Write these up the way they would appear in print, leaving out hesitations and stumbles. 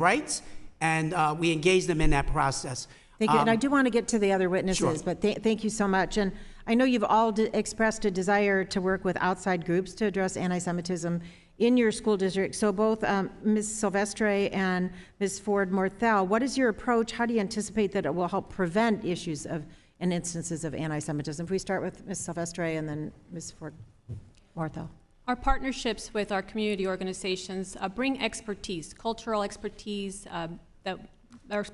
rights, and we engage them in that process. Thank you. And I do want to get to the other witnesses, Sure. but thank you so much. And I know you've all expressed a desire to work with outside groups to address anti-Semitism in your school district. So both Ms. Silvestre and Ms. Ford-Morthel, what is your approach? How do you anticipate that it will help prevent issues and instances of anti-Semitism? If we start with Ms. Silvestre and then Ms. Ford-Morthel. Our partnerships with our community organizations bring expertise, cultural expertise that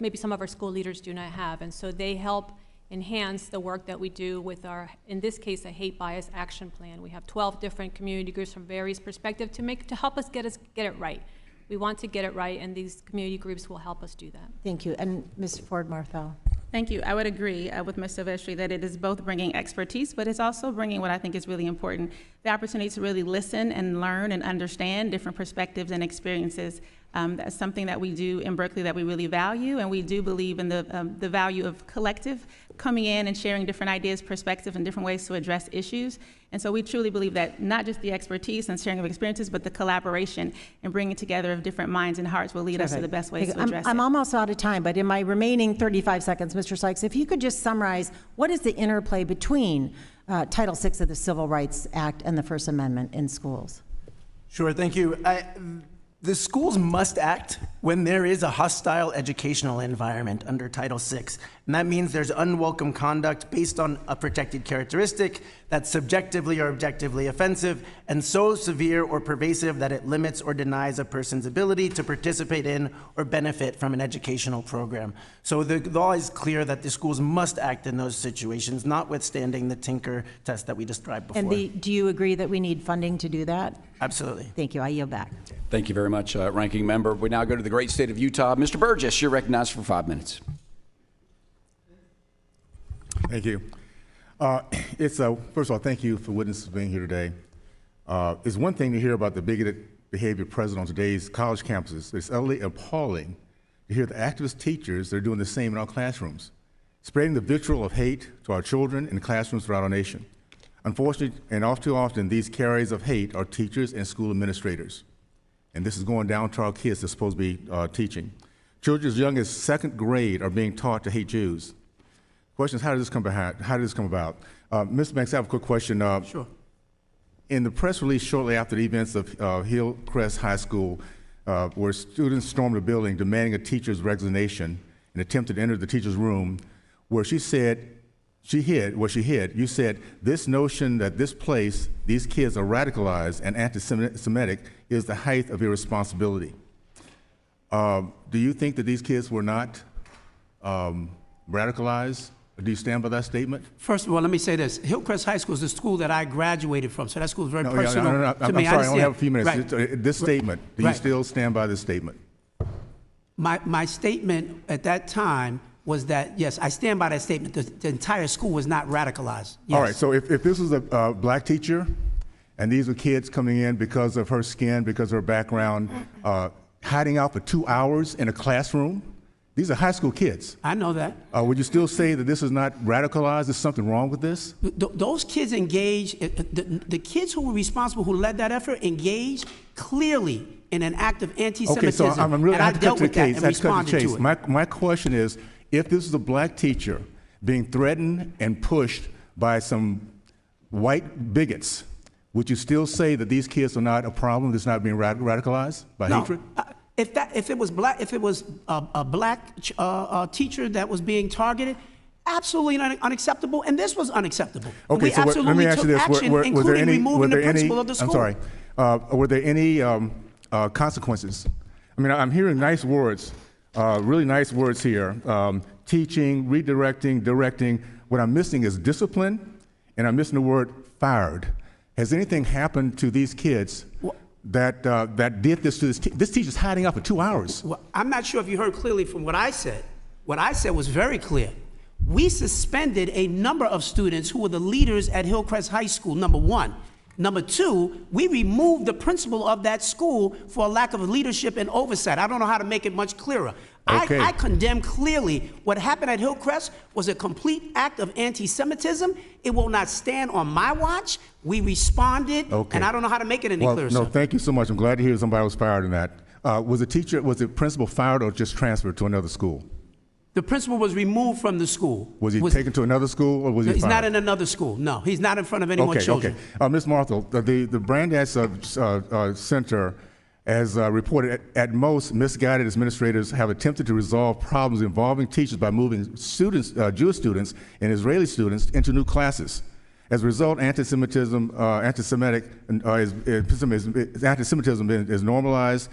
maybe some of our school leaders do not have, and so they help enhance the work that we do with our, in this case, a hate bias action plan. We have 12 different community groups from various perspectives to help us get it right. We want to get it right, and these community groups will help us do that. Thank you. And Ms. Ford-Morthel. Thank you. I would agree with Ms. Silvestre that it is both bringing expertise, but it's also bringing what I think is really important, the opportunity to really listen and learn and understand different perspectives and experiences. That's something that we do in Berkeley that we really value, and we do believe in the value of collective coming in and sharing different ideas, perspectives, and different ways to address issues. And so we truly believe that not just the expertise and sharing of experiences, but the collaboration and bringing together of different minds and hearts will lead us to the best ways to address it. I'm almost out of time, but in my remaining 35 seconds, Mr. Sykes, if you could just summarize what is the interplay between Title VI of the Civil Rights Act and the First Amendment in schools? Sure, thank you. The schools must act when there is a hostile educational environment under Title VI. And that means there's unwelcome conduct based on a protected characteristic that's subjectively or objectively offensive and so severe or pervasive that it limits or denies a person's ability to participate in or benefit from an educational program. So the law is clear that the schools must act in those situations, notwithstanding the Tinker test that we described before. And do you agree that we need funding to do that? Absolutely. Thank you. I yield back. Thank you very much, Ranking Member. We now go to the great state of Utah. Mr. Burgess, you're recognized for 5 minutes. Thank you. First of all, thank you for witnesses being here today. It's one thing to hear about the bigoted behavior present on today's college campuses. It's utterly appalling to hear the activist teachers that are doing the same in our classrooms, spreading the vitriol of hate to our children in classrooms throughout our nation. Unfortunately, and all too often, these carriers of hate are teachers and school administrators. And this is going down to our kids they're supposed to be teaching. Children as young as 2nd grade are being taught to hate Jews. Question is, how did this come about? Mr. Banks, I have a quick question. Sure. In the press release shortly after the events of Hillcrest High School, where students stormed the building demanding a teacher's resignation and attempted to enter the teacher's room, where she hid, you said, this notion that this place, these kids are radicalized and anti-Semitic is the height of irresponsibility. Do you think that these kids were not radicalized? Do you stand by that statement? First of all, let me say this. Hillcrest High School is the school that I graduated from, so that school is very personal no, to me. I'm sorry, I only have a few minutes. Right. This statement, do you still stand by this statement? My statement at that time was that, yes, I stand by that statement. The entire school was not radicalized. Yes. All right, so if this was a black teacher, and these were kids coming in because of her skin, because of her background, hiding out for 2 hours in a classroom, these are high school kids. I know that. Would you still say that this is not radicalized? There's something wrong with this? Those kids engaged, the kids who were responsible, who led that effort, engaged clearly in an act of anti-Semitism. Okay, so I'm really, and I dealt with that and responded to it. My question is, if this is a black teacher being threatened and pushed by some white bigots, would you still say that these kids are not a problem that's not being radicalized by hatred? If it was a black teacher that was being targeted, absolutely unacceptable, and this was unacceptable. Okay, we so absolutely let me ask you this: action, including removing the principal of the school. Were there any consequences? I mean, I'm hearing nice words, really nice words here: teaching, redirecting, directing. What I'm missing is discipline, and I'm missing the word fired. Has anything happened to these kids that did this to this teacher's hiding out for 2 hours? Well, I'm not sure if you heard clearly from what I said. What I said was very clear. We suspended a number of students who were the leaders at Hillcrest High School, number one. Number two, we removed the principal of that school for a lack of leadership and oversight. I don't know how to make it much clearer. Okay. I condemn clearly what happened at Hillcrest was a complete act of anti-Semitism. It will not stand on my watch. We responded, and I don't know how to make it any clearer. No, thank you so much. I'm glad to hear somebody was fired in that. Was the principal fired or just transferred to another school? The principal was removed from the school. Was he taken to another school, or was he He's fired? not in another school. No, he's not in front of any more children. Okay. Ms. Marthel, the Brandeis Center has reported at most misguided administrators have attempted to resolve problems involving teachers by moving students, Jewish students and Israeli students into new classes. As a result, antisemitism is normalized.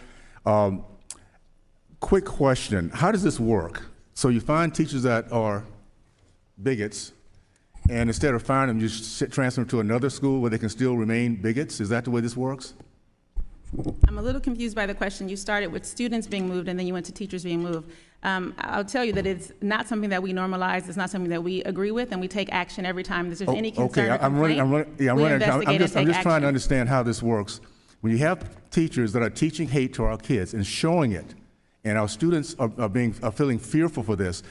Quick question: how does this work? So you find teachers that are bigots, and instead of firing them, you transfer them to another school where they can still remain bigots? Is that the way this works? I'm a little confused by the question. You started with students being moved, and then you went to teachers being moved. I'll tell you that it's not something that we normalize. It's not something that we agree with, and we take action every time there's any concern or complaint. I'm just trying to understand how this works. When you have teachers that are teaching hate to our kids and showing it, and our students are feeling fearful for this,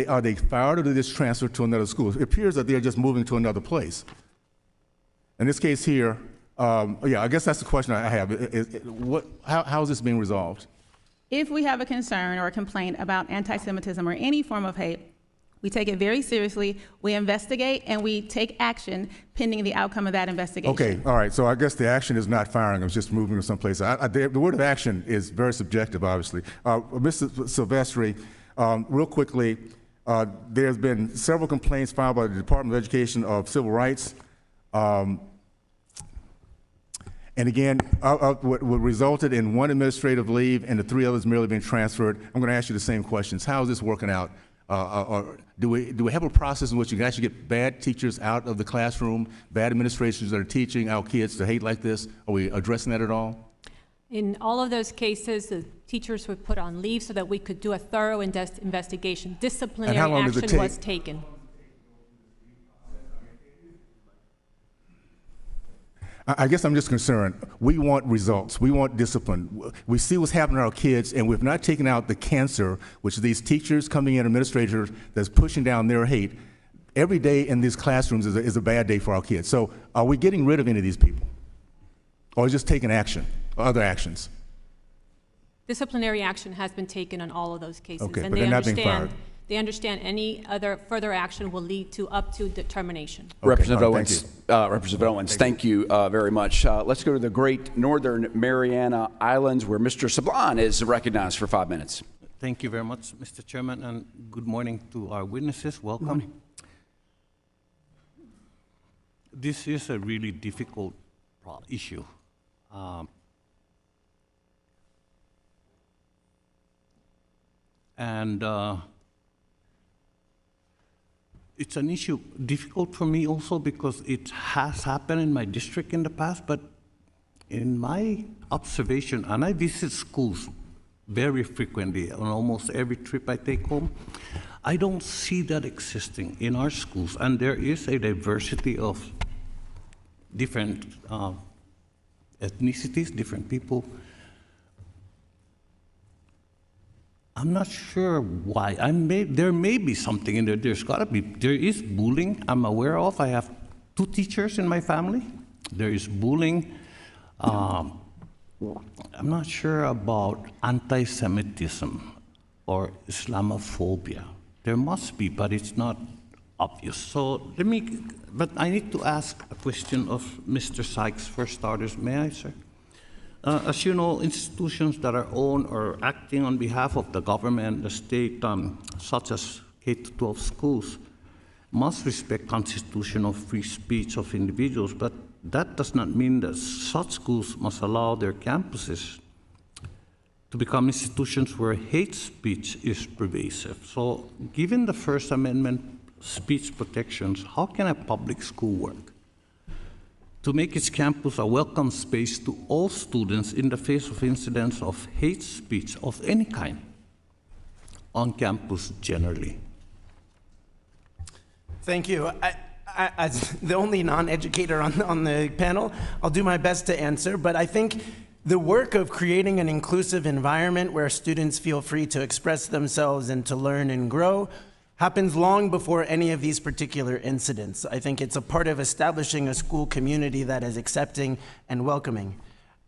are they fired or do they just transfer to another school? It appears that they're just moving to another place. In this case here, I guess that's the question I have. How is this being resolved? If we have a concern or a complaint about anti-Semitism or any form of hate, we take it very seriously, we investigate, and we take action pending the outcome of that investigation. Okay, all right, so I guess the action is not firing, it's just moving to someplace. The word of action is very subjective, obviously. Mr. Silvestri, real quickly, there's been several complaints filed by the Department of Education of Civil Rights. And again, what resulted in one administrative leave and the 3 others merely being transferred. I'm going to ask you the same questions. How is this working out? Do we have a process in which you can actually get bad teachers out of the classroom, bad administrators that are teaching our kids to hate like this? Are we addressing that at all? In all of those cases, the teachers were put on leave so that we could do a thorough investigation. Disciplinary action was taken. I guess I'm just concerned. We want results. We want discipline. We see what's happening to our kids, and we've not taken out the cancer, which is these teachers coming in, administrators that's pushing down their hate. Every day in these classrooms is a bad day for our kids. So are we getting rid of any of these people? Or just taking action, or other actions? Disciplinary action has been taken on all of those cases. Okay, and but they're not being fired. They understand any other further action will lead to up to determination. Okay, Representative right, Owens, Representative Owens, thank you very much. Let's go to the Great Northern Mariana Islands, where Mr. Sablan is recognized for 5 minutes. Thank you very much, Mr. Chairman, and good morning to our witnesses. Welcome. This is a really difficult issue. It's an issue difficult for me also because it has happened in my district in the past, but in my observation, and I visit schools very frequently on almost every trip I take home, I don't see that existing in our schools, and there is a diversity of different ethnicities, different people. I'm not sure why. There may be something in there. There's got to be. There is bullying I'm aware of. I have 2 teachers in my family. There is bullying. I'm not sure about anti-Semitism or Islamophobia. There must be, but it's not obvious. So but I need to ask a question of Mr. Sykes for starters. May I, sir? As you know, institutions that are owned or acting on behalf of the government, the state, such as K-12 schools, must respect constitutional free speech of individuals, but that does not mean that such schools must allow their campuses to become institutions where hate speech is pervasive. So, given the First Amendment speech protections, how can a public school work to make its campus a welcome space to all students in the face of incidents of hate speech of any kind on campus generally? Thank you. As the only non-educator on the panel, I'll do my best to answer, but I think the work of creating an inclusive environment where students feel free to express themselves and to learn and grow happens long before any of these particular incidents. I think it's a part of establishing a school community that is accepting and welcoming.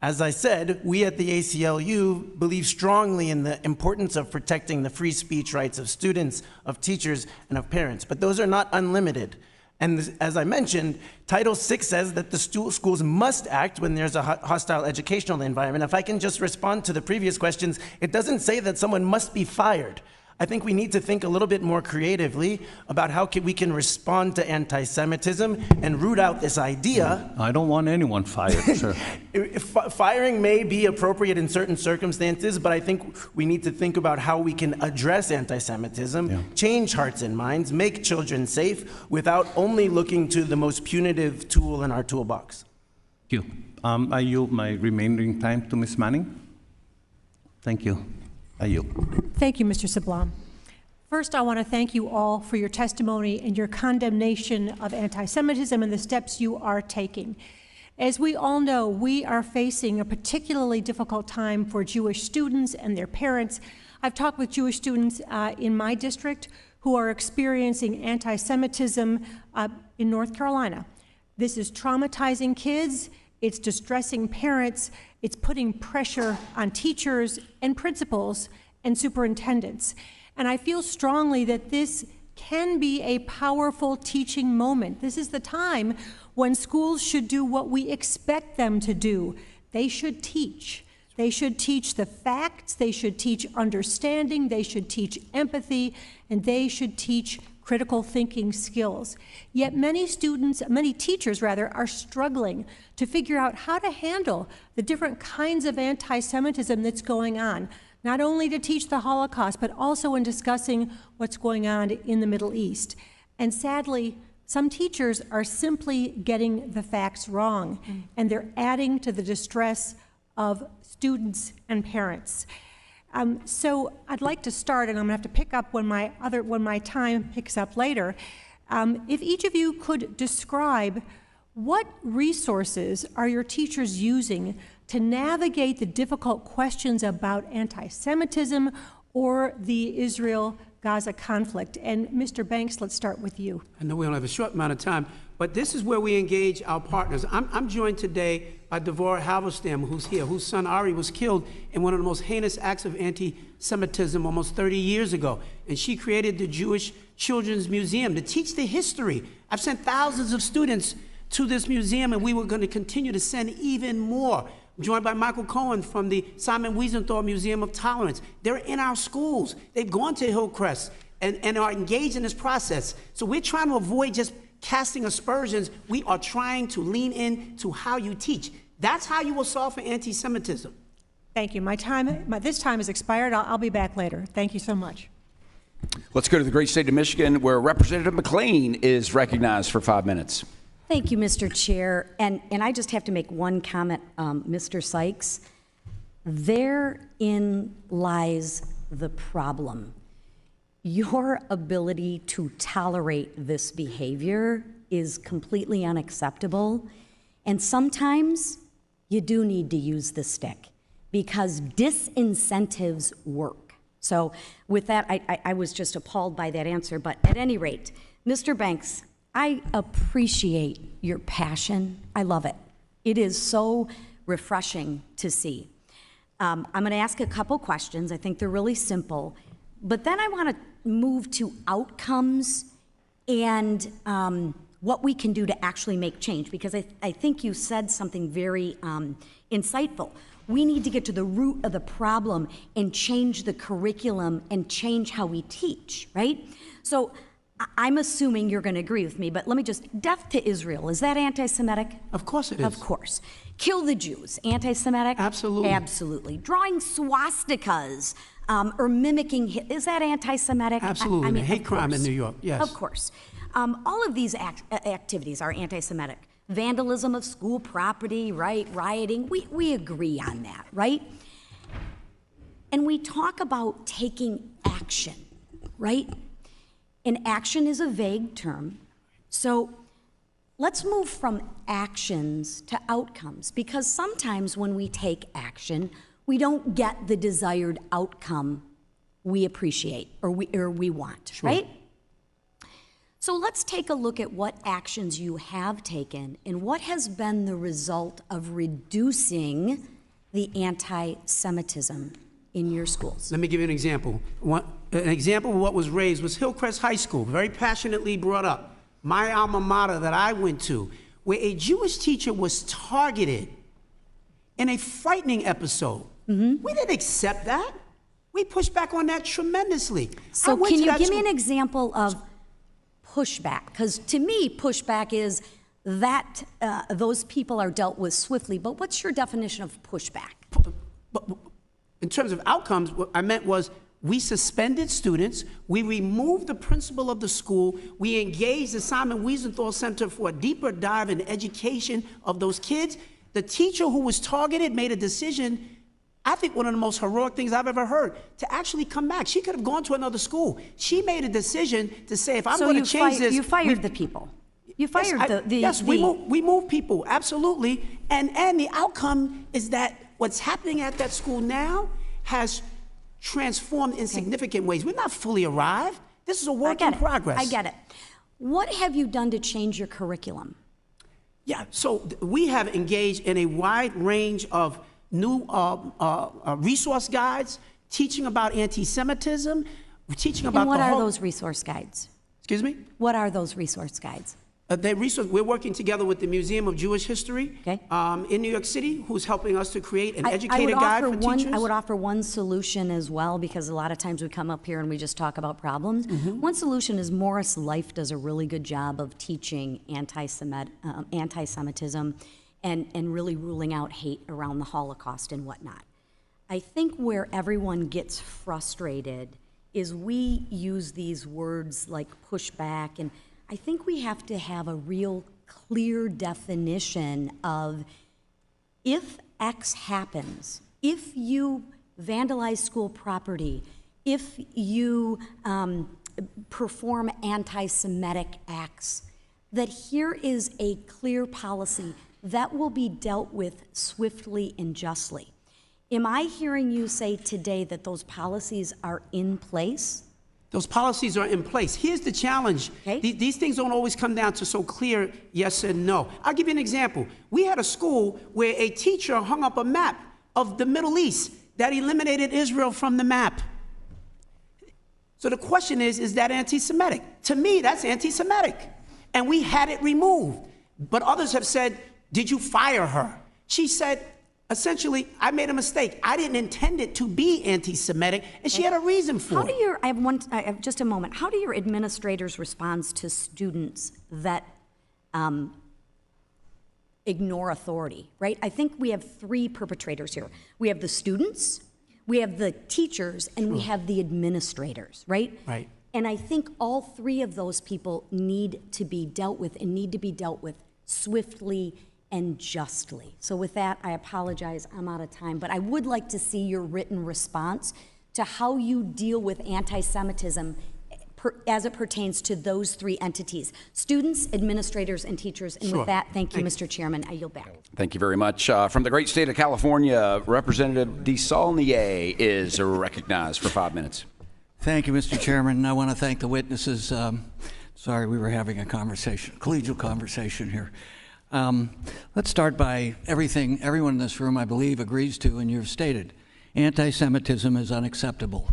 As I said, we at the ACLU believe strongly in the importance of protecting the free speech rights of students, of teachers, and of parents, but those are not unlimited. And as I mentioned, Title VI says that the schools must act when there's a hostile educational environment. If I can just respond to the previous questions, it doesn't say that someone must be fired. I think we need to think a little bit more creatively about how we can respond to anti-Semitism and root out this idea. I don't want anyone fired, sir. Firing may be appropriate in certain circumstances, but I think we need to think about how we can address anti-Semitism, change hearts and minds, make children safe without only looking to the most punitive tool in our toolbox. Thank you. I yield my remaining time to Ms. Manning. Thank you. I yield. Thank you, Mr. Sablan. First, I want to thank you all for your testimony and your condemnation of anti-Semitism and the steps you are taking. As we all know, we are facing a particularly difficult time for Jewish students and their parents. I've talked with Jewish students in my district who are experiencing anti-Semitism in North Carolina. This is traumatizing kids, it's distressing parents, it's putting pressure on teachers and principals and superintendents. And I feel strongly that this can be a powerful teaching moment. This is the time when schools should do what we expect them to do. They should teach. They should teach the facts, they should teach understanding, they should teach empathy, and they should teach critical thinking skills. Yet many teachers are struggling to figure out how to handle the different kinds of anti-Semitism that's going on, not only to teach the Holocaust, but also in discussing what's going on in the Middle East. And sadly, some teachers are simply getting the facts wrong, and they're adding to the distress of students and parents. So I'd like to start, and I'm going to have to pick up when my time picks up later. If each of you could describe what resources are your teachers using to navigate the difficult questions about anti-Semitism or the Israel-Gaza conflict. And Mr. Banks, let's start with you. I know we only have a short amount of time, but this is where we engage our partners. I'm joined today by Devorah Halberstam, who's here, whose son Ari was killed in one of the most heinous acts of anti-Semitism almost 30 years ago. And she created the Jewish Children's Museum to teach the history. I've sent thousands of students to this museum, and we were going to continue to send even more. I'm joined by Michael Cohen from the Simon Wiesenthal Museum of Tolerance. They're in our schools. They've gone to Hillcrest and are engaged in this process. So we're trying to avoid just casting aspersions. We are trying to lean in to how you teach. That's how you will solve for anti-Semitism. Thank you. This time has expired. I'll be back later. Thank you so much. Let's go to the great state of Michigan, where Representative McLean is recognized for 5 minutes. Thank you, Mr. Chair. And I just have to make one comment, Mr. Sykes. Therein lies the problem. Your ability to tolerate this behavior is completely unacceptable. And sometimes you do need to use the stick because disincentives work. So with that, I was just appalled by that answer. But at any rate, Mr. Banks, I appreciate your passion. I love it. It is so refreshing to see. I'm going to ask a couple questions. I think they're really simple. But then I want to move to outcomes and what we can do to actually make change, because I think you said something very insightful. We need to get to the root of the problem and change the curriculum and change how we teach, right? So I'm assuming you're going to agree with me, but let me just, death to Israel, is that anti-Semitic? Of course it is. Of course. Kill the Jews, anti-Semitic? Absolutely. Absolutely. Drawing swastikas or mimicking, is that anti-Semitic? Absolutely. I mean, hate crime in New York, yes. Of course. All of these activities are anti-Semitic. Vandalism of school property, right? Rioting, we agree on that, right? And we talk about taking action, right? And action is a vague term. So let's move from actions to outcomes, because sometimes when we take action, we don't get the desired outcome we appreciate or we want, sure. Right? So let's take a look at what actions you have taken and what has been the result of reducing the anti-Semitism in your schools. Let me give you an example. An example of what was raised was Hillcrest High School, very passionately brought up. My alma mater that I went to, where a Jewish teacher was targeted in a frightening episode. We didn't accept that. We pushed back on that tremendously. So can you give me an example of pushback? Because to me, pushback is that those people are dealt with swiftly, but what's your definition of pushback? In terms of outcomes, what I meant was we suspended students, we removed the principal of the school, we engaged the Simon Wiesenthal Center for a deeper dive in education of those kids. The teacher who was targeted made a decision, I think one of the most heroic things I've ever heard, to actually come back. She could have gone to another school. She made a decision to say, if I'm going to change this. You fired the people. You fired yes, we move people, absolutely. And the outcome is that what's happening at that school now has transformed in significant ways. We're not fully arrived. This is a work in progress. I get it. What have you done to change your curriculum? Yeah, so we have engaged in a wide range of new resource guides, teaching about anti-Semitism, teaching about and what are those resource guides? Excuse me? What are those resource guides? We're working together with the Museum of Jewish History in New York City, who's helping us to create an educated guide for teachers. I would offer one solution as well, because a lot of times we come up here and we just talk about problems. One solution is Morris Life does a really good job of teaching anti-Semitism and really ruling out hate around the Holocaust and whatnot. I think where everyone gets frustrated is we use these words like pushback, and I think we have to have a real clear definition of if X happens, if you vandalize school property, if you perform anti-Semitic acts, that here is a clear policy that will be dealt with swiftly and justly. Am I hearing you say today that those policies are in place? Those policies are in place. Here's the challenge. These things don't always come down to so clear yes and no. I'll give you an example. We had a school where a teacher hung up a map of the Middle East that eliminated Israel from the map. So the question is that anti-Semitic? To me, that's anti-Semitic. And we had it removed. But others have said, did you fire her? She said, essentially, I made a mistake. I didn't intend it to be anti-Semitic, and she had a reason for it. I have just a moment. How do your administrators respond to students that ignore authority, right? I think we have three perpetrators here. We have the students, we have the teachers, and we have the administrators, right? Right. And I think all three of those people need to be dealt with, and need to be dealt with swiftly and justly. So with that, I apologize, I'm out of time, but I would like to see your written response to how you deal with anti-Semitism as it pertains to those three entities: students, administrators, and teachers. And with that, thank you, Mr. Chairman. I yield back. Thank you very much. From the great state of California, Representative DeSaulnier is recognized for 5 minutes. Thank you, Mr. Chairman. I want to thank the witnesses. Sorry, we were having a collegial conversation here. Let's start by everyone in this room, I believe, agrees to, and you've stated, anti-Semitism is unacceptable.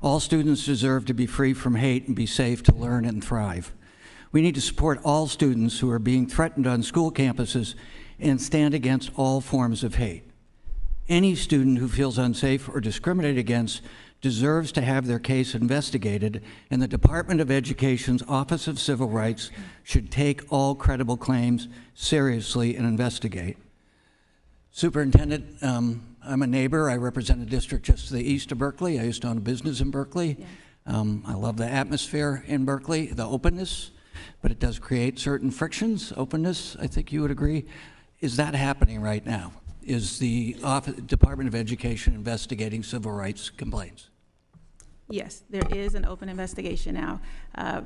All students deserve to be free from hate and be safe to learn and thrive. We need to support all students who are being threatened on school campuses and stand against all forms of hate. Any student who feels unsafe or discriminated against deserves to have their case investigated, and the Department of Education's Office of Civil Rights should take all credible claims seriously and investigate. Superintendent, I'm a neighbor. I represent a district just to the east of Berkeley. I used to own a business in Berkeley. I love the atmosphere in Berkeley, the openness, but it does create certain frictions. Openness, I think you would agree. Is that happening right now? Is the Department of Education investigating civil rights complaints? Yes, there is an open investigation now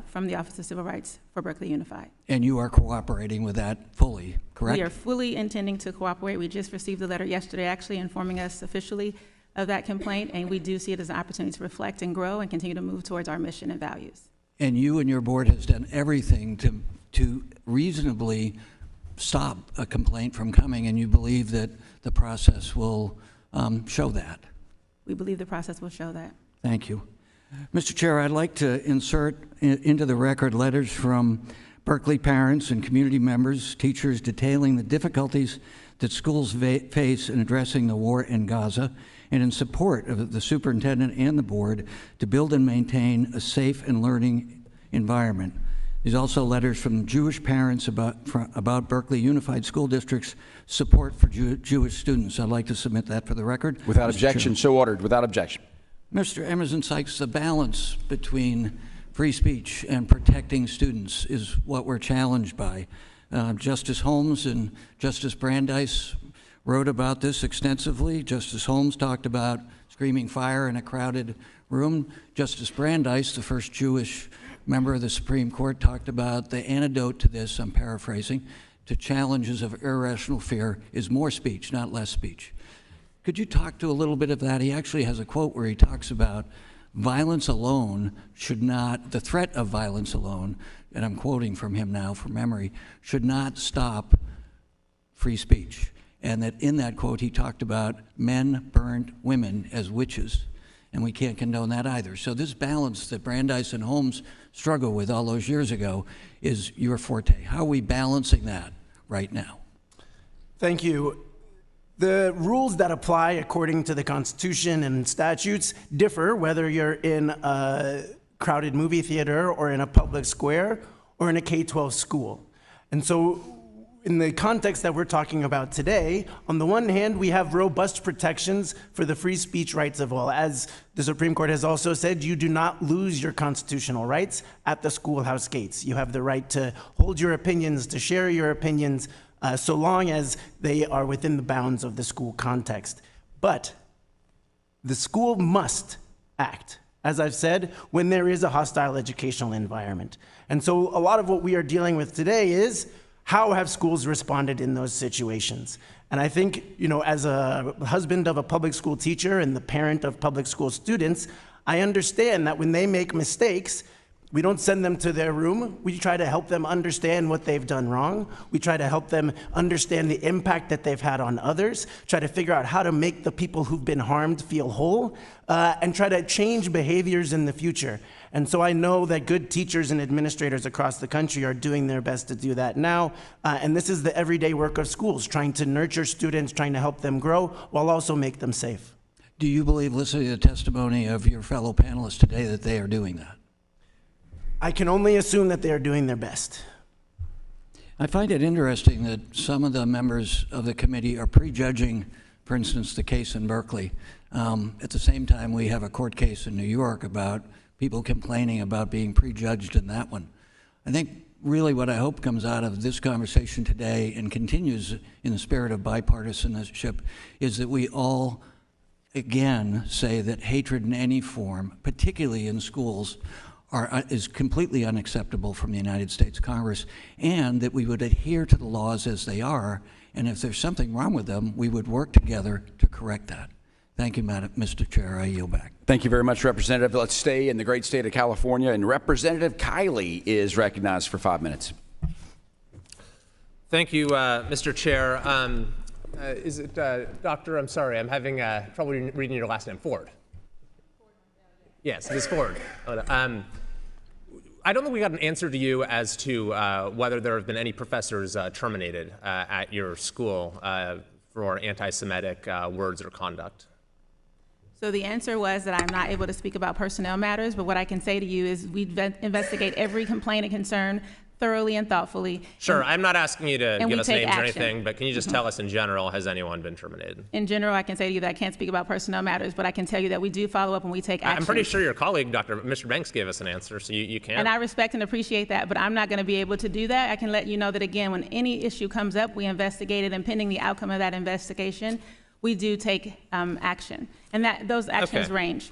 from the Office of Civil Rights for Berkeley Unified. And you are cooperating with that fully, correct? We are fully intending to cooperate. We just received a letter yesterday actually informing us officially of that complaint, and we do see it as an opportunity to reflect and grow and continue to move towards our mission and values. and you and your board has done everything to reasonably stop a complaint from coming, and you believe that the process will show that. We believe the process will show that. Thank you. Mr. Chair, I'd like to insert into the record letters from Berkeley parents and community members, teachers, detailing the difficulties that schools face in addressing the war in Gaza, and in support of the superintendent and the board to build and maintain a safe and learning environment. There's also letters from Jewish parents about Berkeley Unified School District's support for Jewish students. I'd like to submit that for the record. Without objection, so ordered. Without objection. Mr. Emerson Sykes, the balance between free speech and protecting students is what we're challenged by. Justice Holmes and Justice Brandeis wrote about this extensively. Justice Holmes talked about screaming fire in a crowded room. Justice Brandeis, the first Jewish member of the Supreme Court, talked about the antidote to this, I'm paraphrasing, to challenges of irrational fear is more speech, not less speech. Could you talk to a little bit of that? He actually has a quote where he talks about violence alone should not, the threat of violence alone, and I'm quoting from him now from memory, should not stop free speech. And that in that quote he talked about men burned women as witches, and we can't condone that either. So this balance that Brandeis and Holmes struggled with all those years ago is your forte. How are we balancing that right now? Thank you. The rules that apply according to the Constitution and statutes differ whether you're in a crowded movie theater or in a public square or in a K-12 school. And so in the context that we're talking about today, on the one hand, we have robust protections for the free speech rights of all. As the Supreme Court has also said, you do not lose your constitutional rights at the schoolhouse gates. You have the right to hold your opinions, to share your opinions, so long as they are within the bounds of the school context. But the school must act, as I've said, when there is a hostile educational environment. And so a lot of what we are dealing with today is how have schools responded in those situations? And I think, as a husband of a public school teacher and the parent of public school students, I understand that when they make mistakes, we don't send them to their room. We try to help them understand what they've done wrong. We try to help them understand the impact that they've had on others, try to figure out how to make the people who've been harmed feel whole, and try to change behaviors in the future. And so I know that good teachers and administrators across the country are doing their best to do that now. And this is the everyday work of schools, trying to nurture students, trying to help them grow, while also make them safe. Do you believe, listening to the testimony of your fellow panelists today, that they are doing that? I can only assume that they are doing their best. I find it interesting that some of the members of the committee are prejudging, for instance, the case in Berkeley. At the same time, we have a court case in New York about people complaining about being prejudged in that one. I think really what I hope comes out of this conversation today and continues in the spirit of bipartisanship is that we all, again, say that hatred in any form, particularly in schools, is completely unacceptable from the United States Congress, and that we would adhere to the laws as they are, and if there's something wrong with them, we would work together to correct that. Thank you, Mr. Chair. I yield back. Thank you very much, Representative. Let's stay in the great state of California, and Representative Kiley is recognized for 5 minutes. Thank you, Mr. Chair. Is it Doctor? I'm sorry, I'm having trouble reading your last name. Ford. Yes, Ms. Ford. I don't think we got an answer to you as to whether there have been any professors terminated at your school for anti-Semitic words or conduct. So the answer was that I'm not able to speak about personnel matters, but what I can say to you is we investigate every complaint and concern thoroughly and thoughtfully. Sure, I'm not asking you to give us names action. or anything, but can you just tell us in general, has anyone been terminated? In general, I can say to you that I can't speak about personnel matters, but I can tell you that we do follow up and we take action. I'm pretty sure your colleague, Mr. Banks, gave us an answer, so you can. And I respect and appreciate that, but I'm not going to be able to do that. I can let you know that, again, when any issue comes up, we investigate it, and pending the outcome of that investigation, we do take action. And those actions range.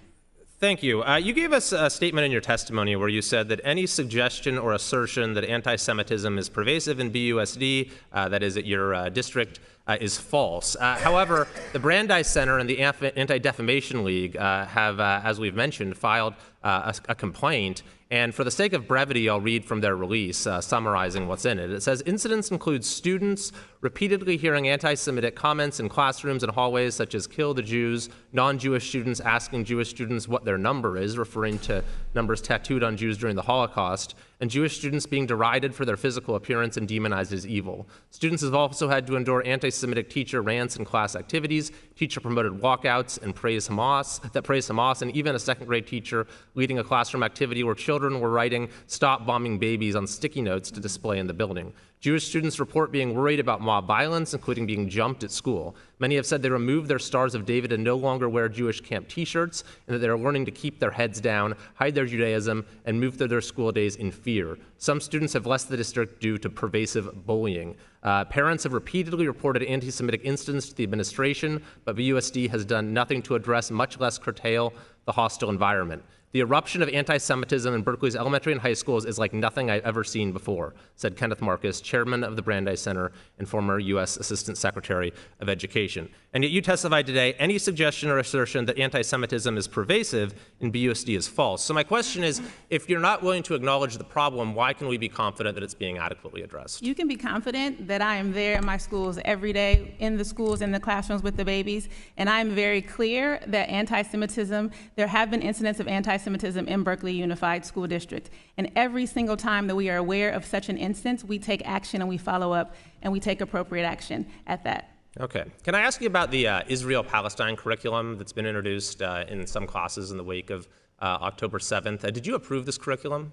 Thank you. You gave us a statement in your testimony where you said that any suggestion or assertion that anti-Semitism is pervasive in BUSD, that is at your district, is false. However, the Brandeis Center and the Anti-Defamation League have, as we've mentioned, filed a complaint. And for the sake of brevity, I'll read from their release, summarizing what's in it. It says, incidents include students repeatedly hearing anti-Semitic comments in classrooms and hallways, such as kill the Jews, non-Jewish students asking Jewish students what their number is, referring to numbers tattooed on Jews during the Holocaust, and Jewish students being derided for their physical appearance and demonized as evil. Students have also had to endure anti-Semitic teacher rants in class activities, teacher-promoted walkouts and praise Hamas, and even a second-grade teacher leading a classroom activity where children were writing "Stop bombing babies" on sticky notes to display in the building. Jewish students report being worried about mob violence, including being jumped at school. Many have said they removed their Stars of David and no longer wear Jewish camp t-shirts, and that they are learning to keep their heads down, hide their Judaism, and move through their school days in fear. Some students have left the district due to pervasive bullying. Parents have repeatedly reported anti-Semitic incidents to the administration, but VUSD has done nothing to address, much less curtail, the hostile environment. The eruption of anti-Semitism in Berkeley's elementary and high schools is like nothing I've ever seen before, said Kenneth Marcus, chairman of the Brandeis Center and former U.S. Assistant Secretary of Education. And yet you testified today, any suggestion or assertion that anti-Semitism is pervasive in BUSD is false. So my question is, if you're not willing to acknowledge the problem, why can we be confident that it's being adequately addressed? You can be confident that I am there in my schools every day, in the schools, in the classrooms with the babies, and I'm very clear that anti-Semitism, there have been incidents of anti-Semitism in Berkeley Unified School District. And every single time that we are aware of such an instance, we take action and we follow up and we take appropriate action at that. Okay. Can I ask you about the Israel Palestine curriculum that's been introduced in some classes in the wake of October 7th? Did you approve this curriculum?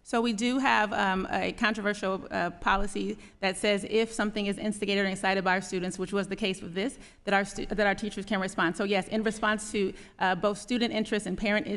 So we do have a controversial policy that says if something is instigated or incited by our students, which was the case with this, that our teachers can respond. So yes, in response to both student interest and parent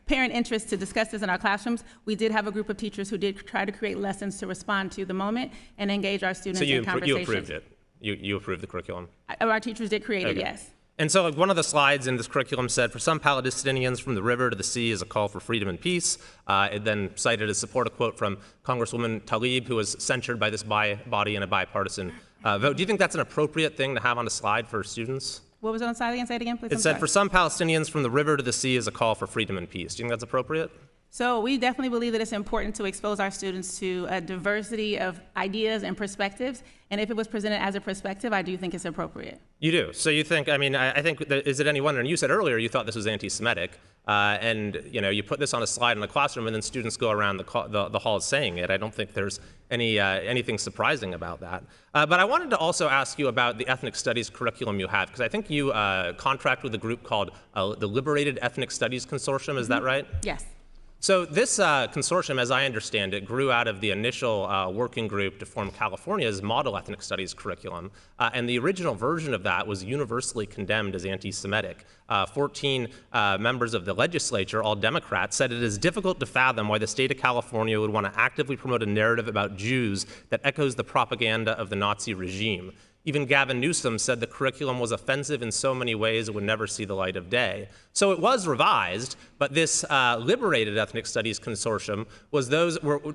parent interest to discuss this in our classrooms, we did have a group of teachers who did try to create lessons to respond to the moment and engage our students in conversation. So you approved it? You approved the curriculum? Our teachers did create it, yes. And so one of the slides in this curriculum said, for some Palestinians, from the river to the sea is a call for freedom and peace. It then cited as support a quote from Congresswoman Tlaib, who was censured by this body in a bipartisan vote. Do you think that's an appropriate thing to have on a slide for students? What was on the slide again? Say it again, please. It said, for some Palestinians, from the river to the sea is a call for freedom and peace. Do you think that's appropriate? So we definitely believe that it's important to expose our students to a diversity of ideas and perspectives. And if it was presented as a perspective, I do think it's appropriate. You do? So you think, I mean, I think, is it any wonder, and you said earlier you thought this was anti-Semitic, and you put this on a slide in a classroom and then students go around the halls saying it. I don't think there's anything surprising about that. But I wanted to also ask you about the ethnic studies curriculum you have, because I think you contract with a group called the Liberated Ethnic Studies Consortium, is that right? Yes. So this consortium, as I understand it, grew out of the initial working group to form California's model ethnic studies curriculum. And the original version of that was universally condemned as anti-Semitic. 14 members of the legislature, all Democrats, said it is difficult to fathom why the state of California would want to actively promote a narrative about Jews that echoes the propaganda of the Nazi regime. Even Gavin Newsom said the curriculum was offensive in so many ways it would never see the light of day. So it was revised, but this Liberated Ethnic Studies Consortium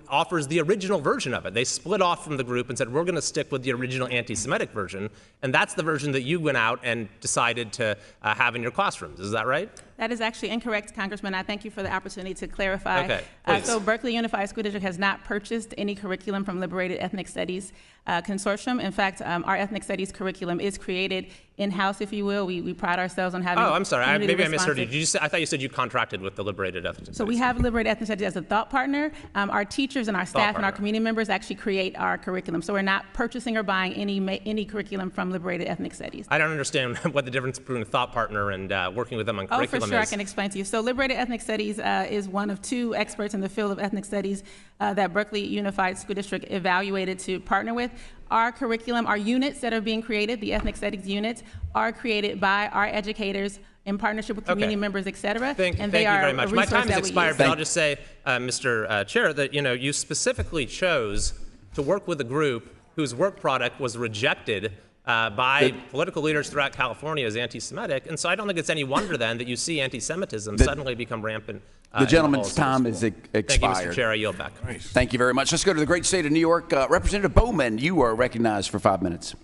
offers the original version of it. They split off from the group and said, we're going to stick with the original anti-Semitic version, and that's the version that you went out and decided to have in your classrooms. Is that right? That is actually incorrect, Congressman. I thank you for the opportunity to clarify. Okay, please. So Berkeley Unified School District has not purchased any curriculum from Liberated Ethnic Studies Consortium. In fact, our ethnic studies curriculum is created in-house, if you will. We pride ourselves on having. Oh, I'm sorry. Maybe I misheard you. Did you say, I thought you said you contracted with the Liberated Ethnic Studies. So we have Liberated Ethnic Studies as a thought partner. Our teachers and our staff and our community members actually create our curriculum. So we're not purchasing or buying any curriculum from Liberated Ethnic Studies. I don't understand what the difference between a thought partner and working with them on curriculum is. Oh, for sure, I can explain to you. So Liberated Ethnic Studies is one of two experts in the field of ethnic studies that Berkeley Unified School District evaluated to partner with. Our curriculum, our units that are being created, the ethnic studies units, are created by our educators in partnership with community members, et cetera. Thank you very much. My time has expired, but I'll just say, Mr. Chair, that you specifically chose to work with a group whose work product was rejected by political leaders throughout California as anti-Semitic. And so I don't think it's any wonder then that you see anti-Semitism suddenly become rampant. The gentleman's time is expired. Thank you, Mr. Chair. I yield back. Thank you very much. Let's go to the great state of New York. Representative Bowman, you are recognized for 5 minutes.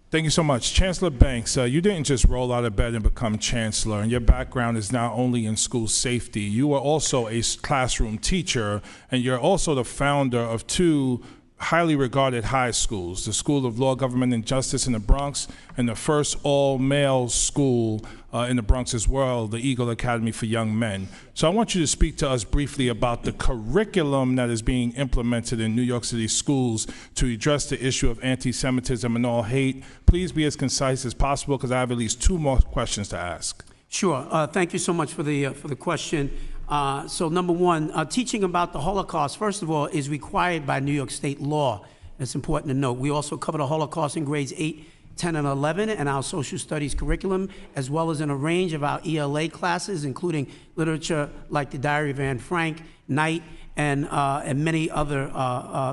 Thank you so much. Chancellor Banks, you didn't just roll out of bed and become chancellor, and your background is not only in school safety. You are also a classroom teacher, and you're also the founder of 2 highly regarded high schools, the School of Law, Government, and Justice in the Bronx, and the first all-male school in the Bronx as well, the Eagle Academy for Young Men. So I want you to speak to us briefly about the curriculum that is being implemented in New York City schools to address the issue of anti-Semitism and all hate. Please be as concise as possible, because I have at least 2 more questions to ask. Sure. Thank you so much for the question. So number one, teaching about the Holocaust, first of all, is required by New York State law. It's important to note. We also cover the Holocaust in grades 8, 10, and 11 in our social studies curriculum, as well as in a range of our ELA classes, including literature like the Diary of Anne Frank, Night, and many other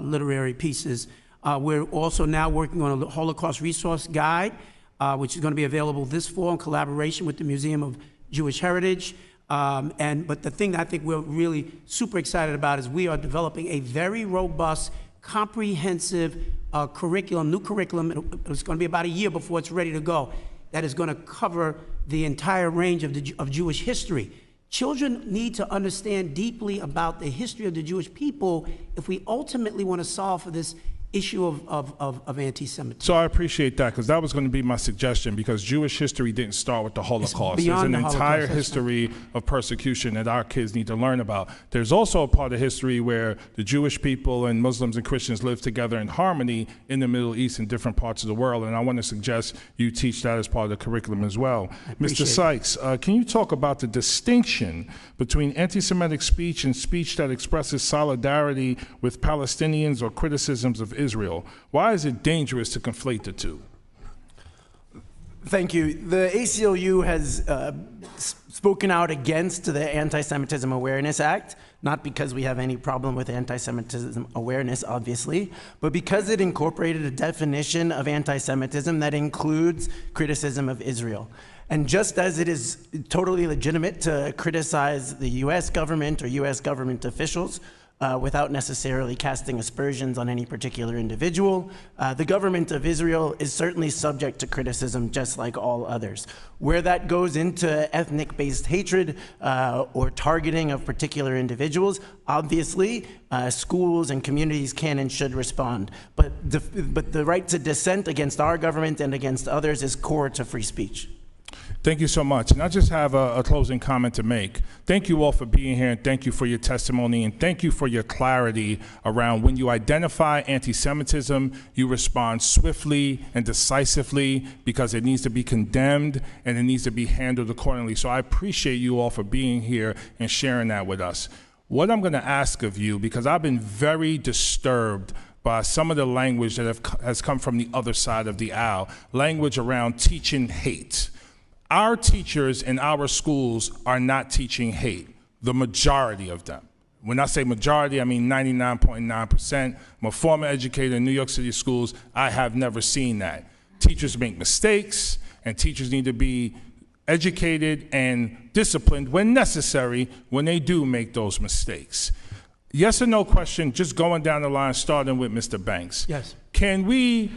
literary pieces. We're also now working on a Holocaust resource guide, which is going to be available this fall in collaboration with the Museum of Jewish Heritage. But the thing that I think we're really super excited about is we are developing a very robust, comprehensive curriculum, new curriculum. It's going to be about a year before it's ready to go, that is going to cover the entire range of Jewish history. Children need to understand deeply about the history of the Jewish people if we ultimately want to solve for this issue of anti-Semitism. So I appreciate that, because that was going to be my suggestion, because Jewish history didn't start with the Holocaust. There's an entire history of persecution that our kids need to learn about. There's also a part of history where the Jewish people and Muslims and Christians live together in harmony in the Middle East and different parts of the world, and I want to suggest you teach that as part of the curriculum as well. Mr. Sykes, can you talk about the distinction between anti-Semitic speech and speech that expresses solidarity with Palestinians or criticisms of Israel? Why is it dangerous to conflate the two? Thank you. The ACLU has spoken out against the Anti-Semitism Awareness Act, not because we have any problem with anti-Semitism awareness, obviously, but because it incorporated a definition of anti-Semitism that includes criticism of Israel. And just as it is totally legitimate to criticize the US government or US government officials without necessarily casting aspersions on any particular individual, the government of Israel is certainly subject to criticism just like all others. Where that goes into ethnic-based hatred or targeting of particular individuals, obviously schools and communities can and should respond. But the right to dissent against our government and against others is core to free speech. Thank you so much. And I just have a closing comment to make. Thank you all for being here, and thank you for your testimony, and thank you for your clarity around when you identify anti-Semitism, you respond swiftly and decisively, because it needs to be condemned and it needs to be handled accordingly. So I appreciate you all for being here and sharing that with us. What I'm going to ask of you, because I've been very disturbed by some of the language that has come from the other side of the aisle, language around teaching hate. Our teachers in our schools are not teaching hate, the majority of them. When I say majority, I mean 99.9%. I'm a former educator in New York City schools. I have never seen that. Teachers make mistakes, and teachers need to be educated and disciplined when necessary when they do make those mistakes. Yes or no question, just going down the line, starting with Mr. Banks. Yes. Can we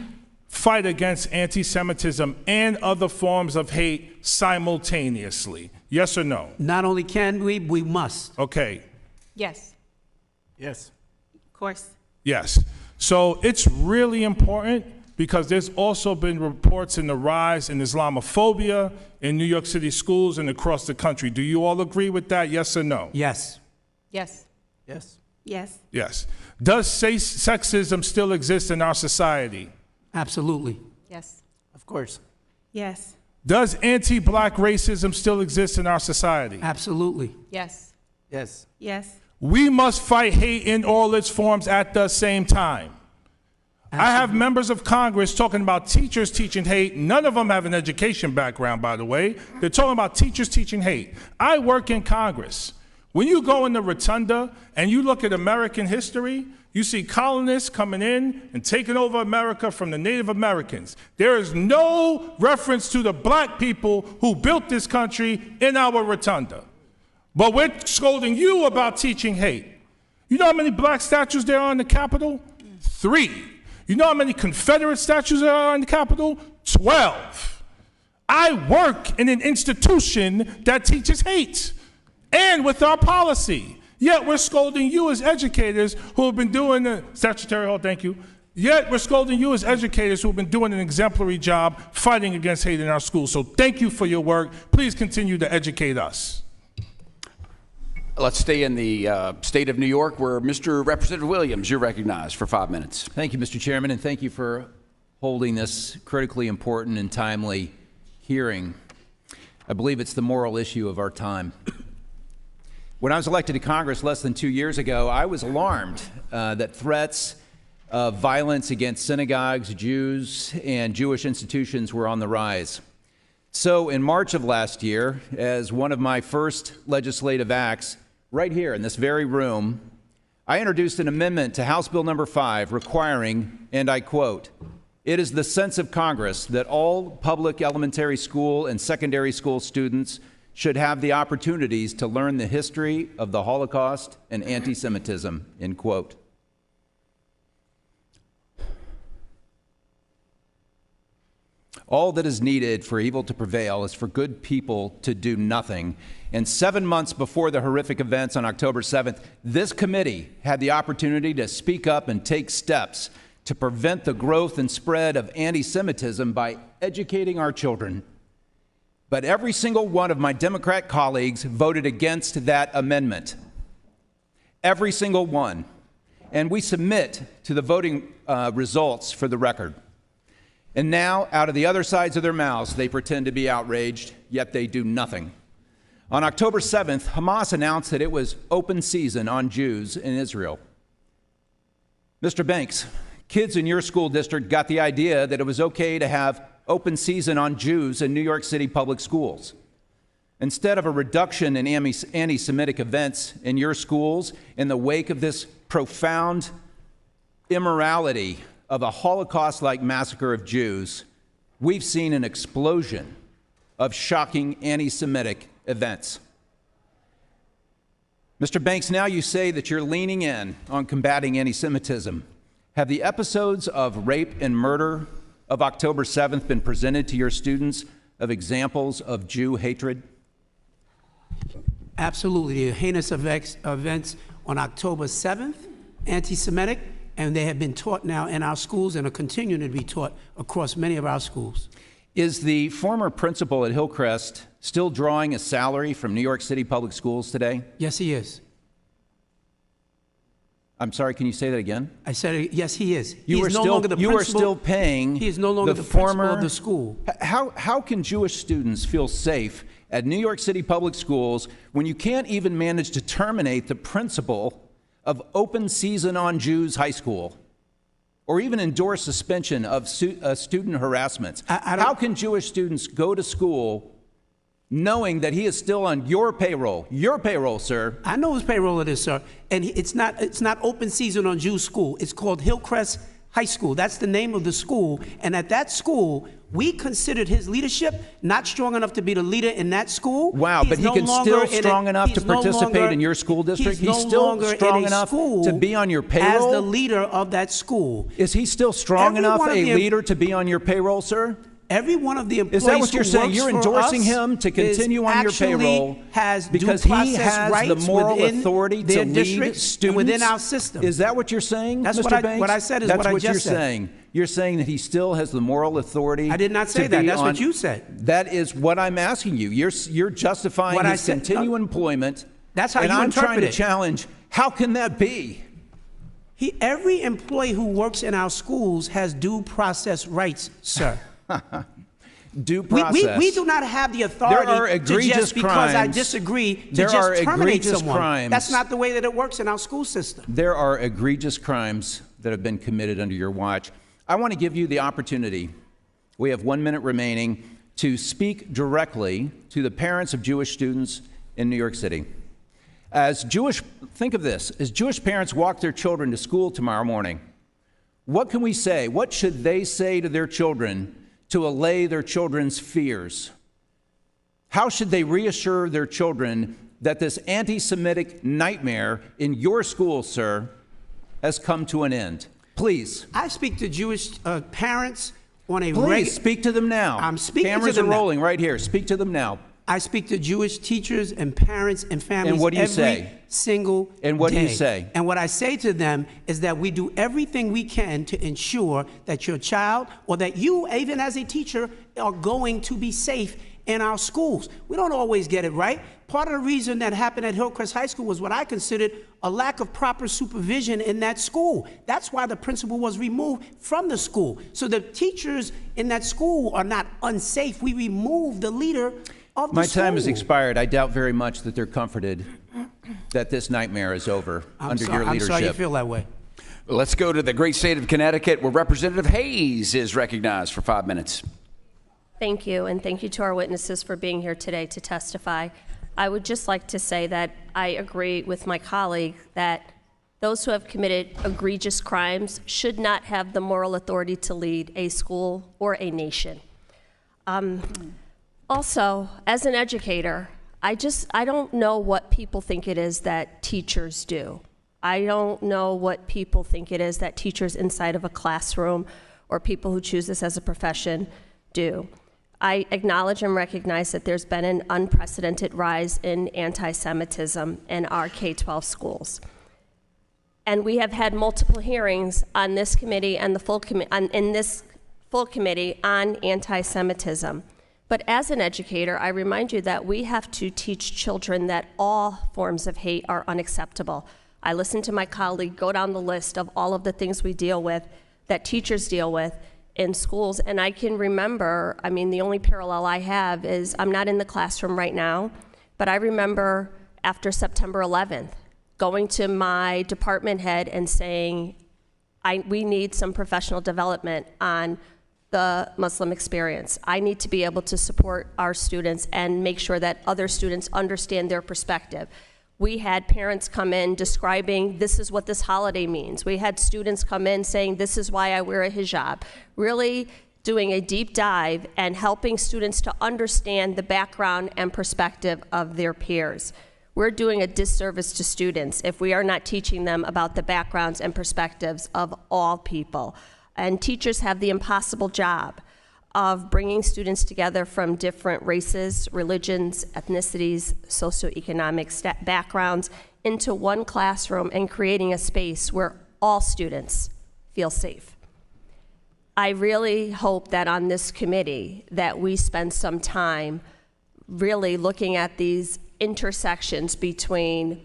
fight against anti-Semitism and other forms of hate simultaneously? Yes or no? Not only can we must. Okay. Yes. Yes. Of course. Yes. So it's really important, because there's also been reports in the rise in Islamophobia in New York City schools and across the country. Do you all agree with that? Yes or no? Yes. Yes. Yes. Yes. Yes. Does sexism still exist in our society? Absolutely. Yes. Of course. Yes. Does anti-black racism still exist in our society? Absolutely. Yes. Yes. Yes. We must fight hate in all its forms at the same time. Absolutely. I have members of Congress talking about teachers teaching hate. None of them have an education background, by the way. They're talking about teachers teaching hate. I work in Congress. When you go in the rotunda and you look at American history, you see colonists coming in and taking over America from the Native Americans. There is no reference to the black people who built this country in our rotunda. But we're scolding you about teaching hate. You know how many black statues there are in the Capitol? 3. You know how many Confederate statues there are in the Capitol? 12. I work in an institution that teaches hate, and with our policy. Yet we're scolding you as educators who have been doing the statutory hall, thank you. Yet we're scolding you as educators who have been doing an exemplary job fighting against hate in our schools. So thank you for your work. Please continue to educate us. Let's stay in the state of New York, where Mr. Representative Williams, you're recognized for 5 minutes. Thank you, Mr. Chairman, and thank you for holding this critically important and timely hearing. I believe it's the moral issue of our time. When I was elected to Congress less than 2 years ago, I was alarmed that threats of violence against synagogues, Jews, and Jewish institutions were on the rise. So in March of last year, as one of my first legislative acts, right here in this very room, I introduced an amendment to House Bill number 5 requiring, and I quote, "It is the sense of Congress that all public elementary school and secondary school students should have the opportunities to learn the history of the Holocaust and anti-Semitism," end quote. All that is needed for evil to prevail is for good people to do nothing. And 7 months before the horrific events on October 7th, this committee had the opportunity to speak up and take steps to prevent the growth and spread of anti-Semitism by educating our children. But every single one of my Democrat colleagues voted against that amendment. Every single one. And we submit to the voting results for the record. And now, out of the other sides of their mouths, they pretend to be outraged, yet they do nothing. On October 7th, Hamas announced that it was open season on Jews in Israel. Mr. Banks, kids in your school district got the idea that it was okay to have open season on Jews in New York City public schools. Instead of a reduction in anti-Semitic events in your schools in the wake of this profound immorality of a Holocaust-like massacre of Jews, we've seen an explosion of shocking anti-Semitic events. Mr. Banks, now you say that you're leaning in on combating anti-Semitism. Have the episodes of rape and murder of October 7th been presented to your students of examples of Jew hatred? Absolutely. The heinous events on October 7th, anti-Semitic, and they have been taught now in our schools and are continuing to be taught across many of our schools. Is the former principal at Hillcrest still drawing a salary from New York City public schools today? Yes, he is. I'm sorry, can you say that again? I said, yes, he is. You are still paying. He is no longer the principal of the school. How can Jewish students feel safe at New York City public schools when you can't even manage to terminate the principal of open season on Jews high school, or even endorse suspension of student harassment? How can Jewish students go to school knowing that he is still on your payroll, sir? I know his payroll it is, sir. And it's not open season on Jews school. It's called Hillcrest High School. That's the name of the school. And at that school, we considered his leadership not strong enough to be the leader in that school. Wow, but he can still strong enough to participate in your school district? He's still strong enough to be on your payroll? As the leader of that school. Is he still strong enough a leader to be on your payroll, sir? Every one of the employees. Is that what you're saying? You're endorsing him to continue on your payroll because he has the moral authority to lead students within our system. Is that what you're saying, That's Mr. Banks? what I said is what I just said. That's what you're saying. You're saying that he still has the moral authority. I did not say that. That's what you said. That is what I'm asking you. You're justifying his continued employment. That's how you interpret it. And I'm trying to challenge, how can that be? Every employee who works in our schools has due process rights, sir. Due process. We do not have the authority to just because I disagree to just terminate someone. That's not the way that it works in our school system. There are egregious crimes that have been committed under your watch. I want to give you the opportunity, we have 1 minute remaining, to speak directly to the parents of Jewish students in New York City. Think of this, as Jewish parents walk their children to school tomorrow morning, what can we say? What should they say to their children to allay their children's fears? How should they reassure their children that this anti-Semitic nightmare in your school, sir, has come to an end? Please. I speak to Jewish parents on a Please speak to them now. I'm speaking Cameras to them are rolling right here. Speak to them now. I speak to Jewish teachers and parents and families And what do you every say? single And what day. do you say? And what I say to them is that we do everything we can to ensure that your child or that you, even as a teacher, are going to be safe in our schools. We don't always get it right. Part of the reason that happened at Hillcrest High School was what I considered a lack of proper supervision in that school. That's why the principal was removed from the school. So the teachers in that school are not unsafe. We removed the leader of the My school. time has expired. I doubt very much that they're comforted that this nightmare is over under your leadership. I'm sorry you feel that way. Let's go to the great state of Connecticut, where Representative Hayes is recognized for 5 minutes. Thank you, and thank you to our witnesses for being here today to testify. I would just like to say that I agree with my colleague that those who have committed egregious crimes should not have the moral authority to lead a school or a nation. Also, as an educator, I don't know what people think it is that teachers do. I don't know what people think it is that teachers inside of a classroom or people who choose this as a profession do. I acknowledge and recognize that there's been an unprecedented rise in anti-Semitism in our K-12 schools. And we have had multiple hearings on this committee and in this full committee on anti-Semitism. But as an educator, I remind you that we have to teach children that all forms of hate are unacceptable. I listened to my colleague go down the list of all of the things we deal with, that teachers deal with in schools, and I can remember, I mean, the only parallel I have is I'm not in the classroom right now, but I remember after September 11th, going to my department head and saying, we need some professional development on the Muslim experience. I need to be able to support our students and make sure that other students understand their perspective. We had parents come in describing, this is what this holiday means. We had students come in saying, this is why I wear a hijab. Really doing a deep dive and helping students to understand the background and perspective of their peers. We're doing a disservice to students if we are not teaching them about the backgrounds and perspectives of all people. And teachers have the impossible job of bringing students together from different races, religions, ethnicities, socioeconomic backgrounds into one classroom and creating a space where all students feel safe. I really hope that on this committee that we spend some time really looking at these intersections between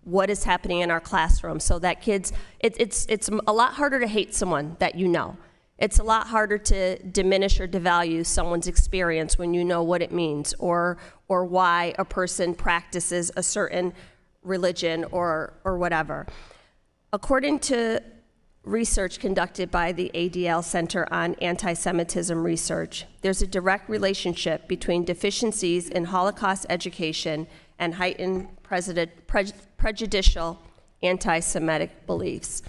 what is happening in our classroom so that kids, it's a lot harder to hate someone that you know. It's a lot harder to diminish or devalue someone's experience when you know what it means or why a person practices a certain religion or whatever. According to research conducted by the ADL Center on Anti-Semitism Research, there's a direct relationship between deficiencies in Holocaust education and heightened prejudicial anti-Semitic beliefs.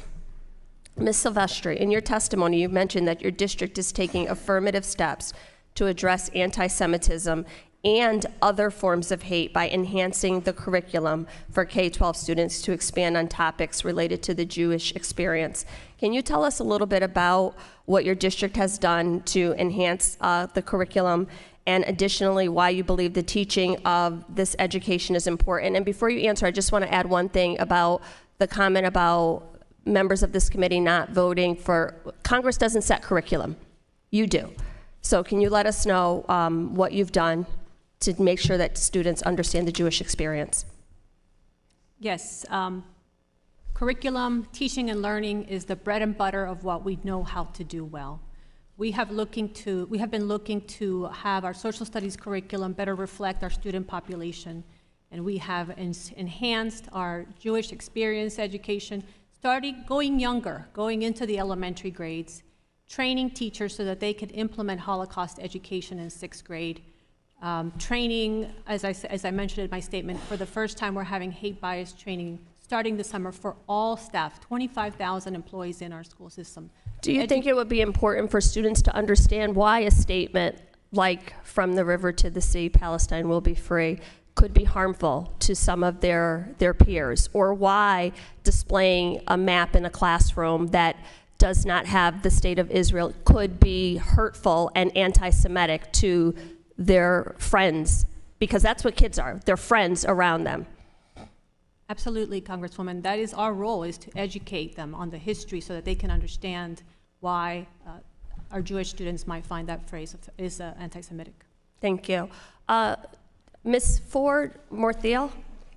Ms. Silvestri, in your testimony, you mentioned that your district is taking affirmative steps to address anti-Semitism and other forms of hate by enhancing the curriculum for K-12 students to expand on topics related to the Jewish experience. Can you tell us a little bit about what your district has done to enhance the curriculum, and additionally why you believe the teaching of this education is important? And before you answer, I just want to add one thing about the comment about members of this committee not voting for, Congress doesn't set curriculum, you do. So can you let us know what you've done to make sure that students understand the Jewish experience? Yes, curriculum, teaching and learning is the bread and butter of what we know how to do well. We have been looking to have our social studies curriculum better reflect our student population, and we have enhanced our Jewish experience education, starting going younger, going into the elementary grades, training teachers so that they could implement Holocaust education in 6th grade, Training, as I mentioned in my statement, for the first time we're having hate bias training starting this summer for all staff, 25,000 employees in our school system. Do you think it would be important for students to understand why a statement like "from the river to the sea, Palestine will be free" could be harmful to some of their peers, or why displaying a map in a classroom that does not have the state of Israel could be hurtful and anti-Semitic to their friends, because that's what kids are, they're friends around them? Absolutely, Congresswoman. That is our role, is to educate them on the history so that they can understand why our Jewish students might find that phrase is anti-Semitic. Thank you. Ms. Ford Morthiel,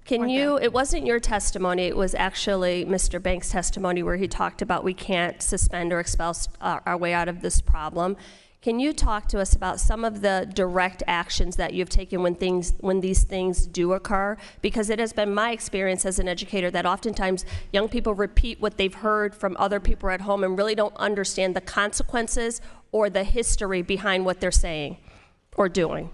it wasn't your testimony, it was actually Mr. Banks' testimony where he talked about we can't suspend or expel our way out of this problem. Can you talk to us about some of the direct actions that you've taken when these things do occur? Because it has been my experience as an educator that oftentimes young people repeat what they've heard from other people at home and really don't understand the consequences or the history behind what they're saying or doing.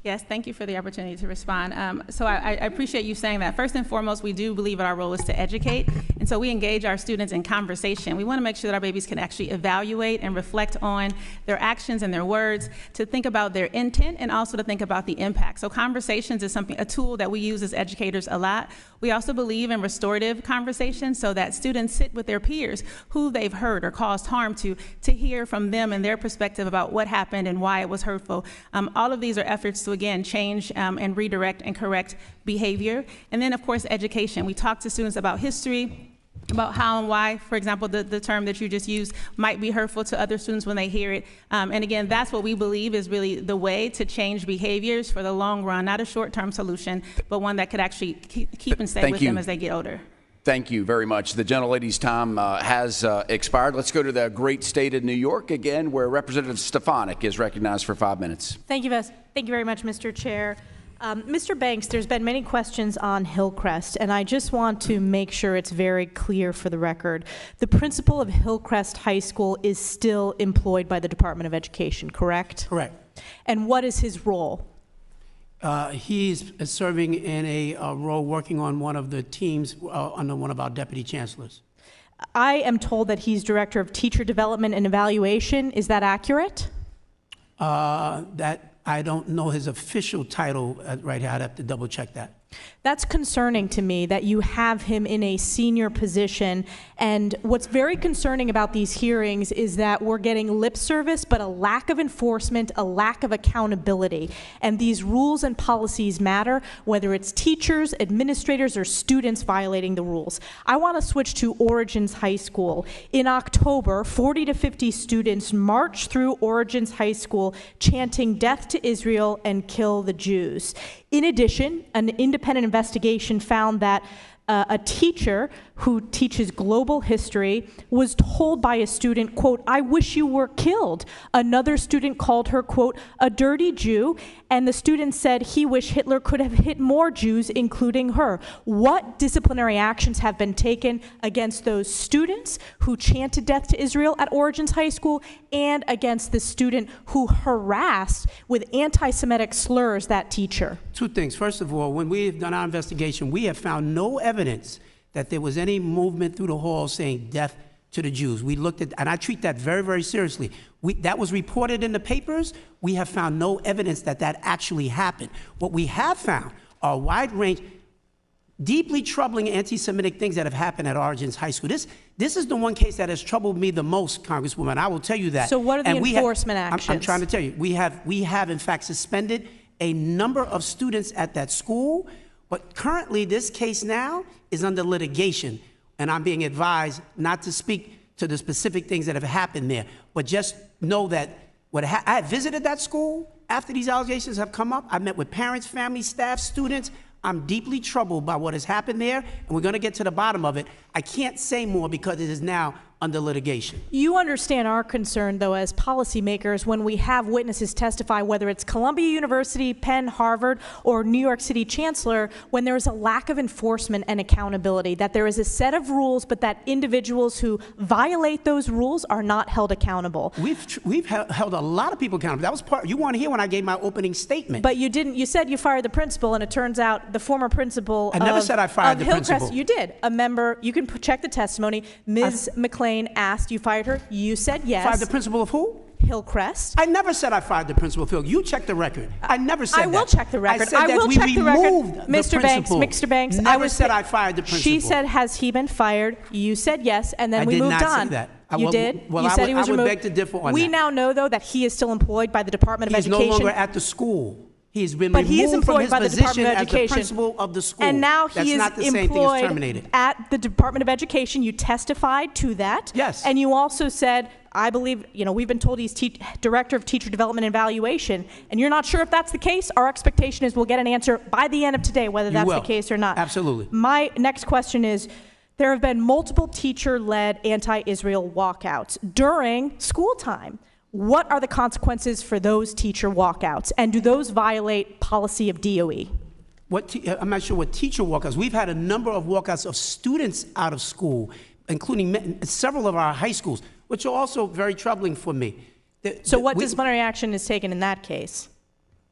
Yes, thank you for the opportunity to respond. So I appreciate you saying that. First and foremost, we do believe that our role is to educate, and so we engage our students in conversation. We want to make sure that our babies can actually evaluate and reflect on their actions and their words, to think about their intent and also to think about the impact. So conversations is a tool that we use as educators a lot. We also believe in restorative conversations so that students sit with their peers who they've hurt or caused harm to hear from them and their perspective about what happened and why it was hurtful. All of these are efforts to, again, change and redirect and correct behavior. And then, of course, education. We talk to students about history, about how and why, for example, the term that you just used might be hurtful to other students when they hear it. And again, that's what we believe is really the way to change behaviors for the long run, not a short-term solution, but one that could actually keep and stay with them as they get older. Thank you very much. The gentlelady's time has expired. Let's go to the great state of New York again, where Representative Stefanik is recognized for 5 minutes. Thank you very much, Mr. Chair. Mr. Banks, there's been many questions on Hillcrest, and I just want to make sure it's very clear for the record. The principal of Hillcrest High School is still employed by the Department of Education, correct? Correct. And what is his role? He's serving in a role working on one of the teams under one of our deputy chancellors. I am told that he's Director of Teacher Development and Evaluation. Is that accurate? That I don't know his official title right here. I'd have to double check that. That's concerning to me that you have him in a senior position. And what's very concerning about these hearings is that we're getting lip service, but a lack of enforcement, a lack of accountability. And these rules and policies matter, whether it's teachers, administrators, or students violating the rules. I want to switch to Origins High School. In October, 40 to 50 students marched through Origins High School chanting "Death to Israel" and "Kill the Jews." In addition, an independent investigation found that a teacher who teaches global history was told by a student, quote, "I wish you were killed." Another student called her, quote, "a dirty Jew," and the student said he wished Hitler could have hit more Jews, including her. What disciplinary actions have been taken against those students who chanted "Death to Israel" at Origins High School and against the student who harassed with anti-Semitic slurs that teacher? Two things. First of all, when we've done our investigation, we have found no evidence that there was any movement through the hall saying "death to the Jews." We looked at, and I treat that very, very seriously. That was reported in the papers. We have found no evidence that that actually happened. What we have found are a wide range, deeply troubling anti-Semitic things that have happened at Origins High School. This is the one case that has troubled me the most, Congresswoman. I will tell you that. So what are the enforcement actions? I'm trying to tell you. We have in fact suspended a number of students at that school, but currently this case now is under litigation, and I'm being advised not to speak to the specific things that have happened there, but just know that I had visited that school after these allegations have come up. I met with parents, families, staff, students. I'm deeply troubled by what has happened there, and we're going to get to the bottom of it. I can't say more because it is now under litigation. You understand our concern, though, as policymakers, when we have witnesses testify, whether it's Columbia University, Penn, Harvard, or New York City Chancellor, when there is a lack of enforcement and accountability, that there is a set of rules, but that individuals who violate those rules are not held accountable. We've held a lot of people accountable. That was part. You weren't here when I gave my opening statement. But you didn't. You said you fired the principal, and it turns out the former principal. I never said I fired the principal. You did. A member. You can check the testimony. Ms. McLean asked you fired her. You said yes. Fired the principal of who? Hillcrest. I never said I fired the principal of Hill. You check the record. I never said that. I will check the record. I said that we removed the Mr. Banks, principal. Mr. Banks, Never said I fired the principal. She said, has he been fired? You said yes, and then we moved on. I did not say that. You did? Well, you said he was removed. I would beg to differ on that. We now know, though, that he is still employed by the Department of Education. He is no longer at the school. He's been but he is removed from employed his by the position Department of as Education. the principal of the school. And now That's he is not the same thing as employed terminated. at the Department of Education. You testified to that. Yes. And you also said, I believe, we've been told he's Director of Teacher Development and Evaluation, and you're not sure if that's the case. Our expectation is we'll get an answer by the end of today, whether that's the case or not. Absolutely. My next question is, there have been multiple teacher-led anti-Israel walkouts during school time. What are the consequences for those teacher walkouts, and do those violate policy of DOE? I'm not sure what teacher walkouts. We've had a number of walkouts of students out of school, including several of our high schools, which are also very troubling for me. So what disciplinary action is taken in that case?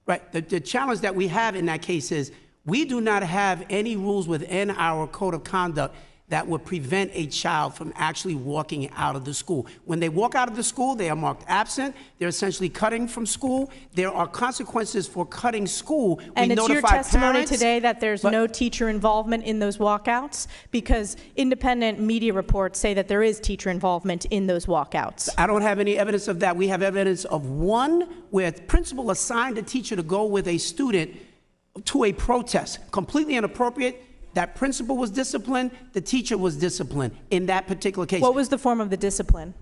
Right. The challenge that we have in that case is we do not have any rules within our code of conduct that would prevent a child from actually walking out of the school. When they walk out of the school, they are marked absent. They're essentially cutting from school. There are consequences for cutting school. And it's your testimony today that there's no teacher involvement in those walkouts? Because independent media reports say that there is teacher involvement in those walkouts. I don't have any evidence of that. We have evidence of one where the principal assigned a teacher to go with a student to a protest, completely inappropriate. That principal was disciplined, the teacher was disciplined in that particular case. What was the form of the discipline?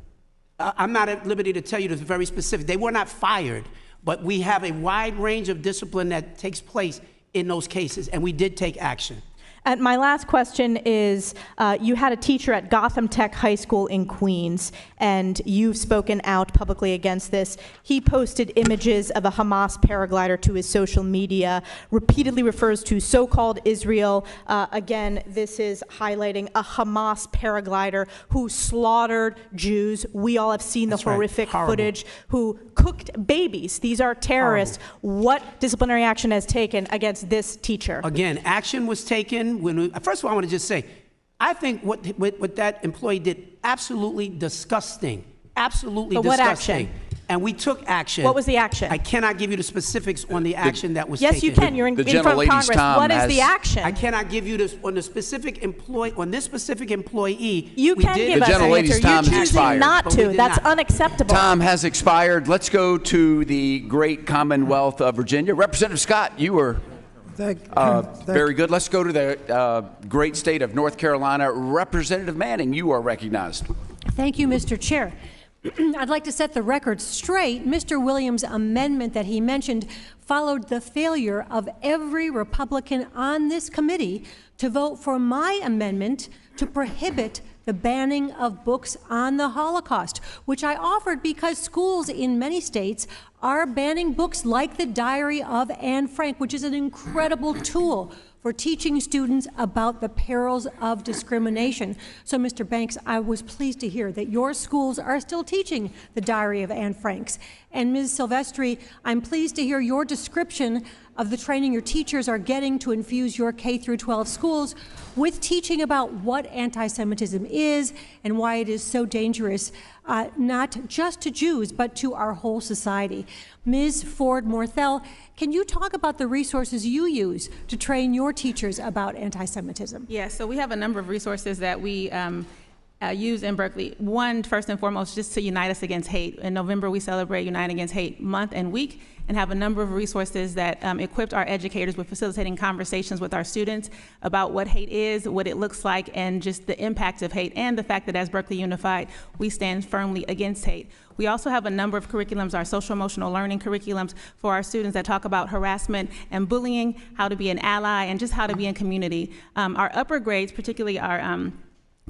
I'm not at liberty to tell you. It's very specific. They were not fired, but we have a wide range of discipline that takes place in those cases, and we did take action. And my last question is, you had a teacher at Gotham Tech High School in Queens, and you've spoken out publicly against this. He posted images of a Hamas paraglider to his social media, repeatedly refers to so-called Israel. Again, this is highlighting a Hamas paraglider who slaughtered Jews. We all have seen the horrific footage, who cooked babies. These are terrorists. Horrible. What disciplinary action has taken against this teacher? Again, action was taken. First of all, I want to just say, I think what that employee did, absolutely disgusting. Absolutely disgusting. What action? And we took action. What was the action? I cannot give you the specifics on the action that was taken. Yes, you can. You're in front of Congress. What is the action? I cannot give you this on the specific employee. On this specific employee, you can give us an answer. You're choosing not to. That's unacceptable. Time has expired. Let's go to the great Commonwealth of Virginia. Representative Scott, you were very good. Let's go to the great state of North Carolina. Representative Manning, you are recognized. Thank you, Mr. Chair. I'd like to set the record straight. Mr. Williams' amendment that he mentioned followed the failure of every Republican on this committee to vote for my amendment to prohibit the banning of books on the Holocaust, which I offered because schools in many states are banning books like The Diary of Anne Frank, which is an incredible tool for teaching students about the perils of discrimination. So, Mr. Banks, I was pleased to hear that your schools are still teaching The Diary of Anne Frank. And Ms. Silvestri, I'm pleased to hear your description of the training your teachers are getting to infuse your K-12 schools with teaching about what anti-Semitism is and why it is so dangerous, not just to Jews, but to our whole society. Ms. Ford-Morthell, can you talk about the resources you use to train your teachers about anti-Semitism? Yes, so we have a number of resources that we use in Berkeley. One, first and foremost, just to unite us against hate. In November, we celebrate Unite Against Hate Month and Week, and have a number of resources that equipped our educators with facilitating conversations with our students about what hate is, what it looks like, and just the impacts of hate, and the fact that as Berkeley Unified, we stand firmly against hate. We also have a number of curriculums, our social emotional learning curriculums for our students that talk about harassment and bullying, how to be an ally, and just how to be in community. Our upper grades, particularly our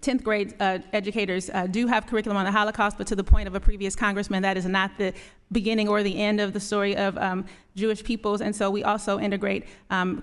10th grade educators do have curriculum on the Holocaust, but to the point of a previous congressman, that is not the beginning or the end of the story of Jewish peoples. And so we also integrate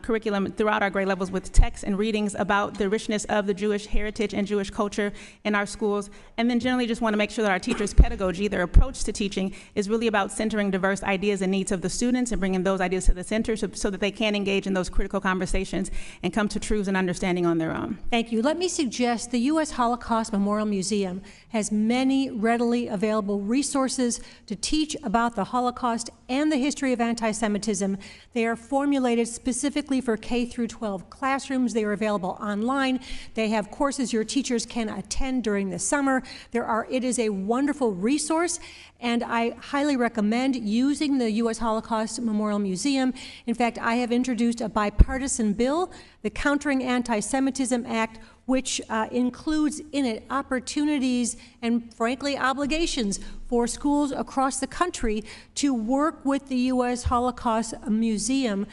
curriculum throughout our grade levels with texts and readings about the richness of the Jewish heritage and Jewish culture in our schools. And then generally just want to make sure that our teachers' pedagogy, their approach to teaching, is really about centering diverse ideas and needs of the students and bringing those ideas to the center so that they can engage in those critical conversations and come to truths and understanding on their own. Thank you. Let me suggest the U.S. Holocaust Memorial Museum has many readily available resources to teach about the Holocaust and the history of anti-Semitism. They are formulated specifically for K-12 classrooms. They are available online. They have courses your teachers can attend during the summer. It is a wonderful resource, and I highly recommend using the U.S. Holocaust Memorial Museum. In fact, I have introduced a bipartisan bill, the Countering Anti-Semitism Act, which includes in it opportunities and, frankly, obligations for schools across the country to work with the U.S. Holocaust Museum,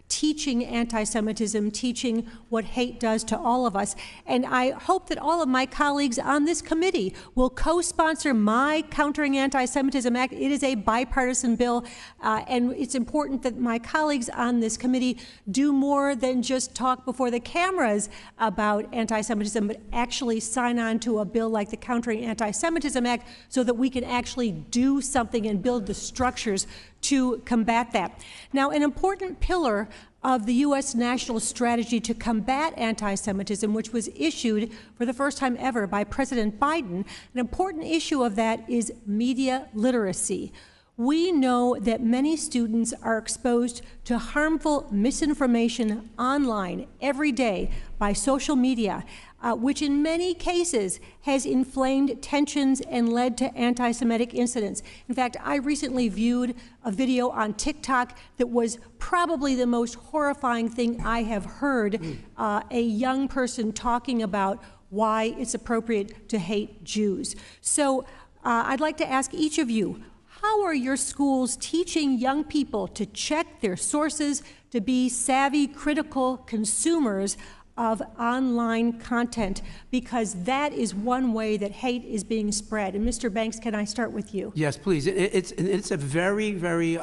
teaching anti-Semitism, teaching what hate does to all of us. And I hope that all of my colleagues on this committee will co-sponsor my Countering Anti-Semitism Act. It is a bipartisan bill, and it's important that my colleagues on this committee do more than just talk before the cameras about anti-Semitism, but actually sign on to a bill like the Countering Anti-Semitism Act so that we can actually do something and build the structures to combat that. Now, an important pillar of the U.S. national strategy to combat anti-Semitism, which was issued for the first time ever by President Biden, an important issue of that is media literacy. We know that many students are exposed to harmful misinformation online every day by social media, which in many cases has inflamed tensions and led to anti-Semitic incidents. In fact, I recently viewed a video on TikTok that was probably the most horrifying thing I have heard, a young person talking about why it's appropriate to hate Jews. So I'd like to ask each of you, how are your schools teaching young people to check their sources, to be savvy, critical consumers of online content? Because that is one way that hate is being spread. And Mr. Banks, can I start with you? Yes, please. It's a very, very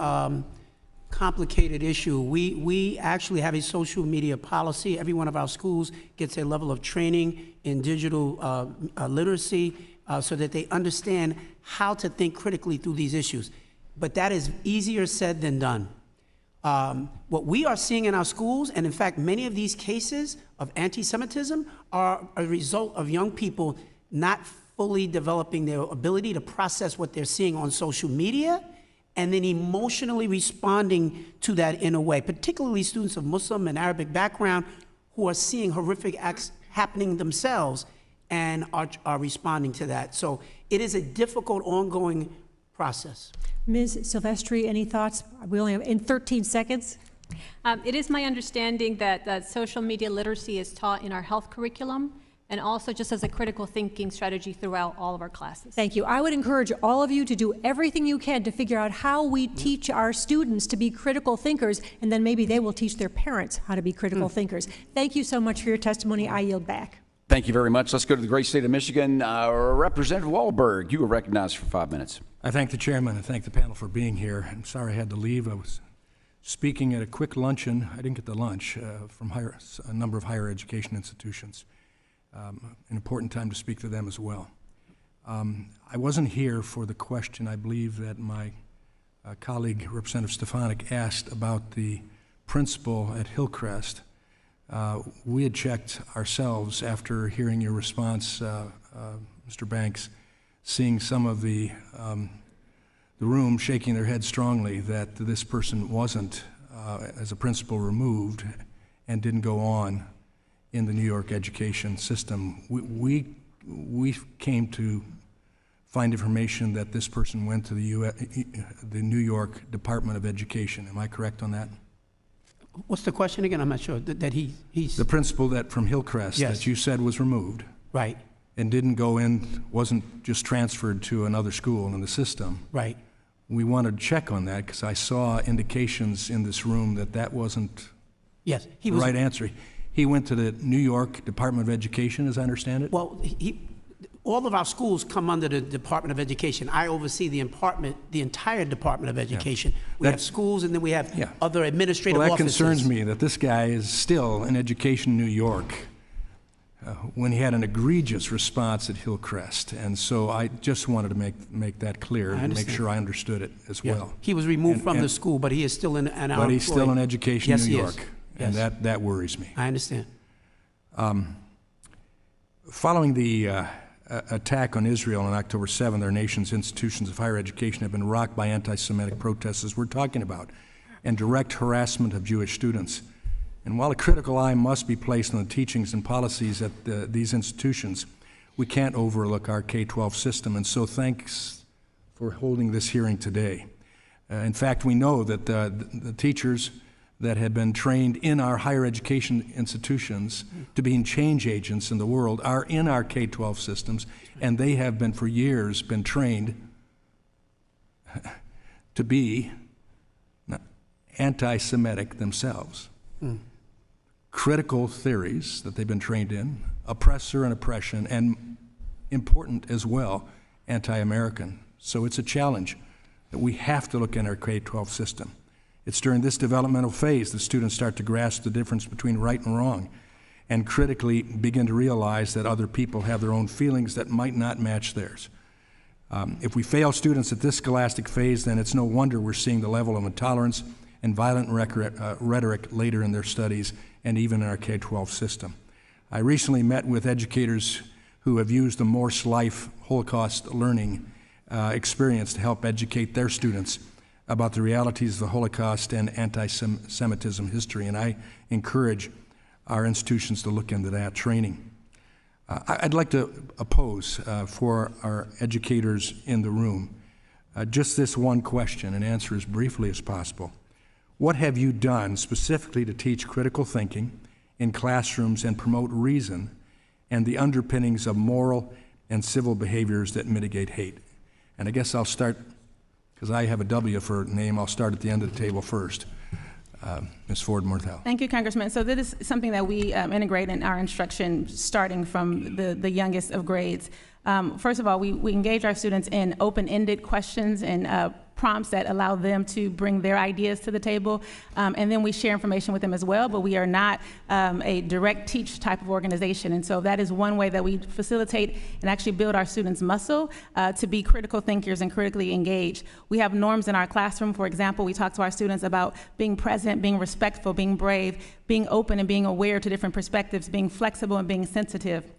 complicated issue. We actually have a social media policy. Every one of our schools gets a level of training in digital literacy so that they understand how to think critically through these issues. But that is easier said than done. What we are seeing in our schools, and in fact, many of these cases of anti-Semitism are a result of young people not fully developing their ability to process what they're seeing on social media and then emotionally responding to that in a way, particularly students of Muslim and Arabic background who are seeing horrific acts happening themselves and are responding to that. So it is a difficult, ongoing process. Ms. Silvestri, any thoughts? We only have in 13 seconds. It is my understanding that social media literacy is taught in our health curriculum and also just as a critical thinking strategy throughout all of our classes. Thank you. I would encourage all of you to do everything you can to figure out how we teach our students to be critical thinkers, and then maybe they will teach their parents how to be critical thinkers. Thank you so much for your testimony. I yield back. Thank you very much. Let's go to the great state of Michigan. Representative Wahlberg, you are recognized for 5 minutes. I thank the chairman and thank the panel for being here. I'm sorry I had to leave. I was speaking at a quick luncheon. I didn't get the lunch from a number of higher education institutions. An important time to speak to them as well. I wasn't here for the question I believe that my colleague, Representative Stefanik, asked about the principal at Hillcrest. We had checked ourselves after hearing your response, Mr. Banks, seeing some of the room shaking their head strongly that this person wasn't, as a principal, removed and didn't go on in the New York education system. We came to find information that this person went to the New York Department of Education. Am I correct on that? What's the question again? I'm not sure. That he's the principal that from Hillcrest that you said was removed, right, and didn't go in, wasn't just transferred to another school in the system, right. We wanted to check on that because I saw indications in this room that that wasn't the right answer. He went to the New York Department of Education, as I understand it? Well, all of our schools come under the Department of Education. I oversee the entire Department of Education. We have schools, and then we have other administrative Well, that offices. concerns me that this guy is still in education in New York when he had an egregious response at Hillcrest. And so I just wanted to make that clear and make sure I understood it as well. He was removed from the school, but he is still in our But he's still in education in New York. Yes. And that worries me. I understand. Following the attack on Israel on October 7th, our nation's institutions of higher education have been rocked by anti-Semitic protests, as we're talking about, and direct harassment of Jewish students. And while a critical eye must be placed on the teachings and policies at these institutions, we can't overlook our K-12 system. And so thanks for holding this hearing today. In fact, we know that the teachers that have been trained in our higher education institutions to being change agents in the world are in our K-12 systems, and they have been for years been trained to be anti-Semitic themselves. Critical theories that they've been trained in, oppressor and oppression, and important as well, anti-American. So it's a challenge that we have to look in our K-12 system. It's during this developmental phase that students start to grasp the difference between right and wrong and critically begin to realize that other people have their own feelings that might not match theirs. If we fail students at this scholastic phase, then it's no wonder we're seeing the level of intolerance and violent rhetoric later in their studies and even in our K-12 system. I recently met with educators who have used the Morse Life Holocaust learning experience to help educate their students about the realities of the Holocaust and anti-Semitism history, and I encourage our institutions to look into that training. I'd like to pose for our educators in the room just this one question and answer as briefly as possible. What have you done specifically to teach critical thinking in classrooms and promote reason and the underpinnings of moral and civil behaviors that mitigate hate? And I guess I'll start, because I have a W for name, I'll start at the end of the table first. Ms. Ford-Morthell. Thank you, Congressman. So this is something that we integrate in our instruction starting from the youngest of grades. First of all, we engage our students in open-ended questions and prompts that allow them to bring their ideas to the table, and then we share information with them as well, but we are not a direct teach type of organization, and so that is one way that we facilitate and actually build our students' muscle to be critical thinkers and critically engaged. We have norms in our classroom. For example, we talk to our students about being present, being respectful, being brave, being open and being aware to different perspectives, being flexible and being sensitive.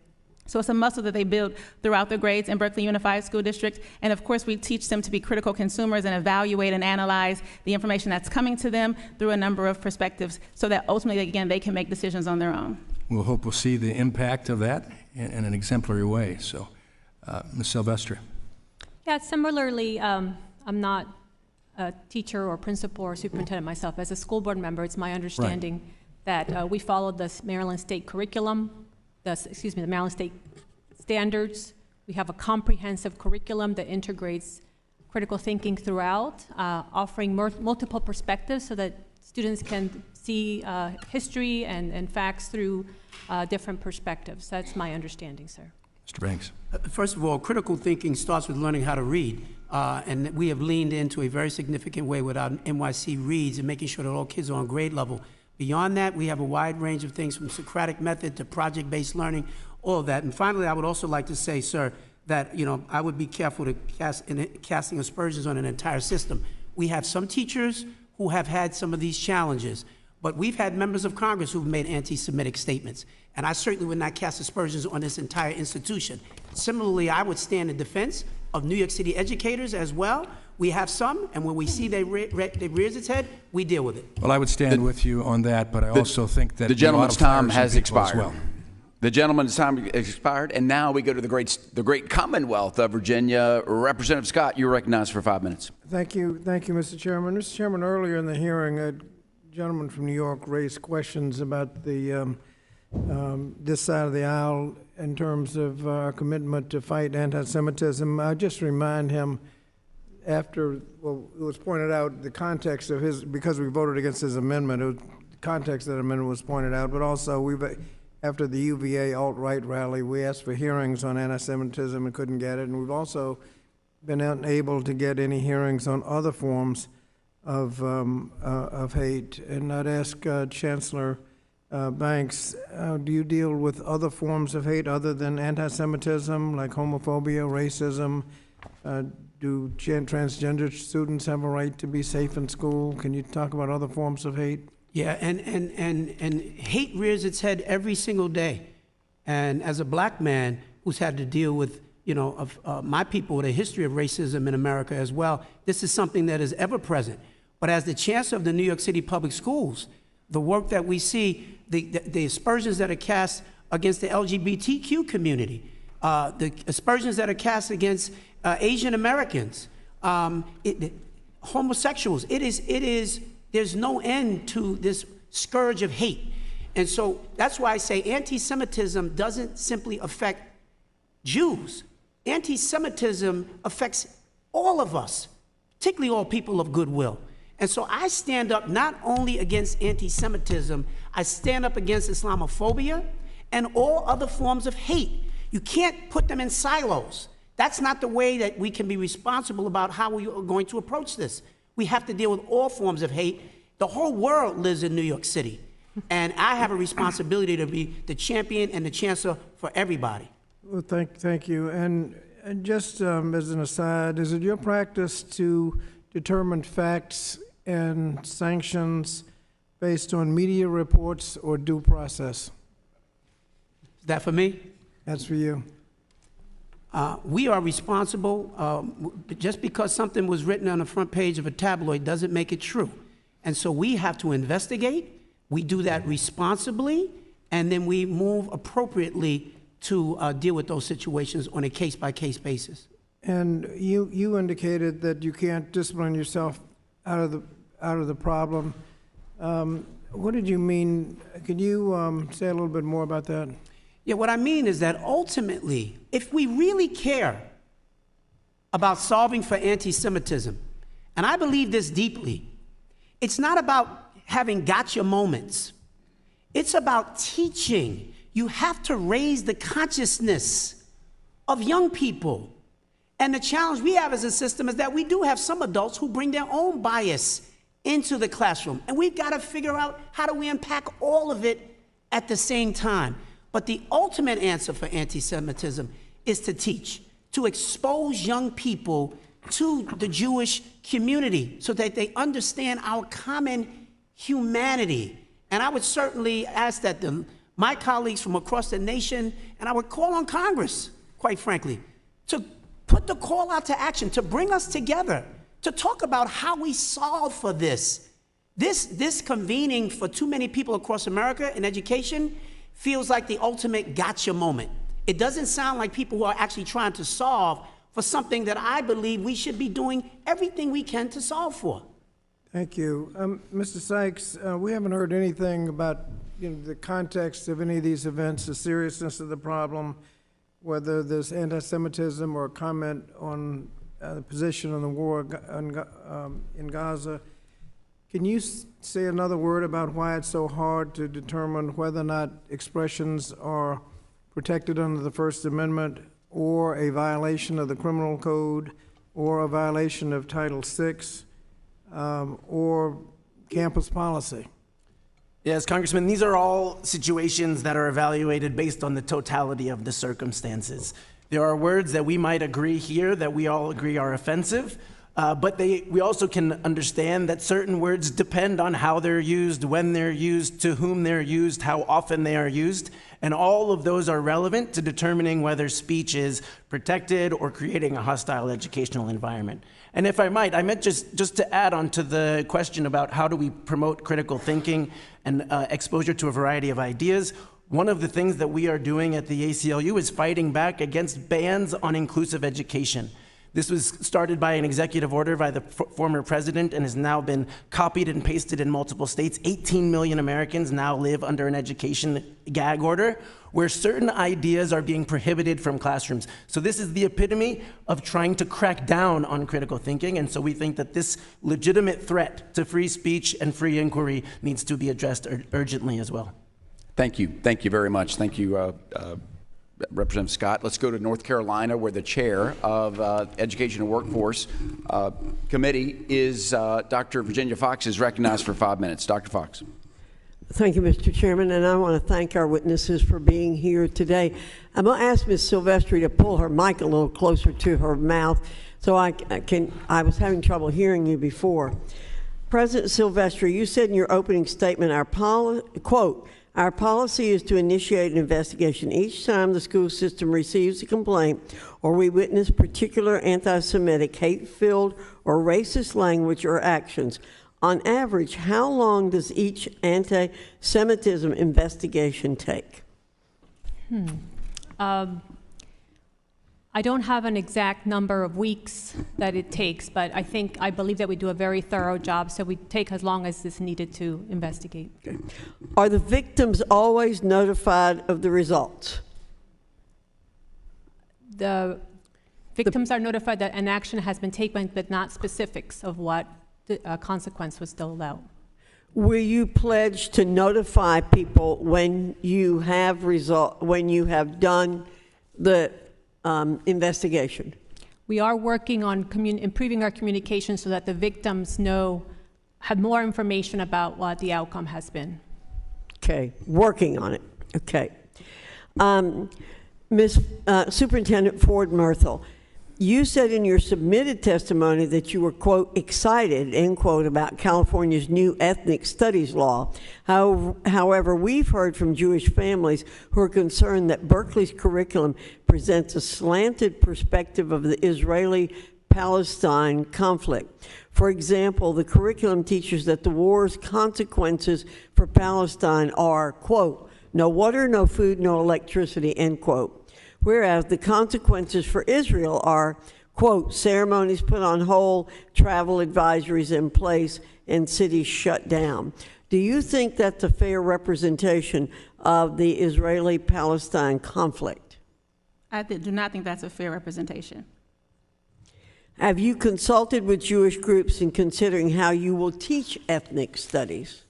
So it's a muscle that they build throughout their grades in Berkeley Unified School District. And of course, we teach them to be critical consumers and evaluate and analyze the information that's coming to them through a number of perspectives so that ultimately, again, they can make decisions on their own. We'll hope we'll see the impact of that in an exemplary way. So, Ms. Silvestre. Yeah, similarly, I'm not a teacher or principal or superintendent myself. As a school board member, it's my understanding that we followed the Maryland State curriculum, the Maryland State standards. We have a comprehensive curriculum that integrates critical thinking throughout, offering multiple perspectives so that students can see history and facts through different perspectives. That's my understanding, sir. Mr. Banks. First of all, critical thinking starts with learning how to read. And we have leaned into a very significant way with our NYC Reads and making sure that all kids are on grade level. Beyond that, we have a wide range of things from Socratic method to project-based learning, all of that. And finally, I would also like to say, sir, that I would be careful to casting aspersions on an entire system. We have some teachers who have had some of these challenges, but we've had members of Congress who've made anti-Semitic statements, and I certainly would not cast aspersions on this entire institution. Similarly, I would stand in defense of New York City educators as well. We have some, and when we see they rears its head, we deal with it. Well, I would stand with you on that, but I also think that the gentleman's time has expired. Well. The gentleman's time has expired, and now we go to the great Commonwealth of Virginia. Representative Scott, you're recognized for 5 minutes. Thank you, Mr. Chairman. Mr. Chairman, earlier in the hearing, a gentleman from New York raised questions about the this side of the aisle in terms of our commitment to fight anti-Semitism. I just remind him, after, well, it was pointed out, the context of his, because we voted against his amendment, context of that amendment was pointed out, but also after the UVA alt-right rally, we asked for hearings on anti-Semitism and couldn't get it, and we've also been unable to get any hearings on other forms of hate. And I'd ask Chancellor Banks, do you deal with other forms of hate other than anti-Semitism, like homophobia, racism? Do transgender students have a right to be safe in school? Can you talk about other forms of hate? Yeah, and hate rears its head every single day. And as a black man who's had to deal with, my people with a history of racism in America as well, this is something that is ever present. But as the chancellor of the New York City Public Schools, the work that we see, the aspersions that are cast against the LGBTQ community, the aspersions that are cast against Asian Americans, homosexuals, there's no end to this scourge of hate. And so that's why I say anti-Semitism doesn't simply affect Jews. Anti-Semitism affects all of us, particularly all people of goodwill. And so I stand up not only against anti-Semitism, I stand up against Islamophobia and all other forms of hate. You can't put them in silos. That's not the way that we can be responsible about how we are going to approach this. We have to deal with all forms of hate. The whole world lives in New York City. And I have a responsibility to be the champion and the chancellor for everybody. Well, thank you. And just as an aside, is it your practice to determine facts and sanctions based on media reports or due process? Is that for me? That's for you. We are responsible. Just because something was written on the front page of a tabloid doesn't make it true. And so we have to investigate. We do that responsibly, and then we move appropriately to deal with those situations on a case-by-case basis. And you indicated that you can't discipline yourself out of the problem. What did you mean? Could you say a little bit more about that? Yeah, what I mean is that ultimately, if we really care about solving for anti-Semitism, and I believe this deeply, it's not about having gotcha moments. It's about teaching. You have to raise the consciousness of young people. And the challenge we have as a system is that we do have some adults who bring their own bias into the classroom. And we've got to figure out how do we unpack all of it at the same time. But the ultimate answer for anti-Semitism is to teach, to expose young people to the Jewish community so that they understand our common humanity. And I would certainly ask that my colleagues from across the nation, and I would call on Congress, quite frankly, to put the call out to action, to bring us together, to talk about how we solve for this. This convening for too many people across America in education feels like the ultimate gotcha moment. It doesn't sound like people who are actually trying to solve for something that I believe we should be doing everything we can to solve for. Thank you. Mr. Sykes, we haven't heard anything about the context of any of these events, the seriousness of the problem, whether there's anti-Semitism or a comment on the position on the war in Gaza. Can you say another word about why it's so hard to determine whether or not expressions are protected under the First Amendment or a violation of the criminal code or a violation of Title VI or campus policy? Yes, Congressman, these are all situations that are evaluated based on the totality of the circumstances. There are words that we might agree here that we all agree are offensive, but we also can understand that certain words depend on how they're used, when they're used, to whom they're used, how often they are used, and all of those are relevant to determining whether speech is protected or creating a hostile educational environment. And if I might, I meant just to add on to the question about how do we promote critical thinking and exposure to a variety of ideas. One of the things that we are doing at the ACLU is fighting back against bans on inclusive education. This was started by an executive order by the former president and has now been copied and pasted in multiple states. 18 million Americans now live under an education gag order where certain ideas are being prohibited from classrooms. So this is the epitome of trying to crack down on critical thinking, and so we think that this legitimate threat to free speech and free inquiry needs to be addressed urgently as well. Thank you. Thank you very much. Thank you, Representative Scott. Let's go to North Carolina, where the chair of Education and Workforce Committee is Dr. Virginia Fox, is recognized for 5 minutes. Dr. Fox. Thank you, Mr. Chairman, and I want to thank our witnesses for being here today. I'm going to ask Ms. Silvestri to pull her mic a little closer to her mouth so I was having trouble hearing you before. President Silvestri, you said in your opening statement, quote, "Our policy is to initiate an investigation each time the school system receives a complaint or we witness particular anti-Semitic, hate-filled, or racist language or actions. On average, how long does each anti-Semitism investigation take?" I don't have an exact number of weeks that it takes, but I believe that we do a very thorough job, so we take as long as is needed to investigate. Okay. Are the victims always notified of the results? The victims are notified that an action has been taken, but not specifics of what the consequence was still out. Will you pledge to notify people when you have done the investigation? We are working on improving our communication so that the victims have more information about what the outcome has been. Okay, working on it. Okay. Ms. Superintendent Ford Murthel, you said in your submitted testimony that you were, quote, excited, end quote, about California's new ethnic studies law. However, we've heard from Jewish families who are concerned that Berkeley's curriculum presents a slanted perspective of the Israeli-Palestine conflict. For example, the curriculum teaches that the war's consequences for Palestine are, quote, no water, no food, no electricity, end quote. Whereas the consequences for Israel are, quote, ceremonies put on hold, travel advisories in place, and cities shut down. Do you think that's a fair representation of the Israeli-Palestine conflict? I do not think that's a fair representation. Have you consulted with Jewish groups in considering how you will teach ethnic studies?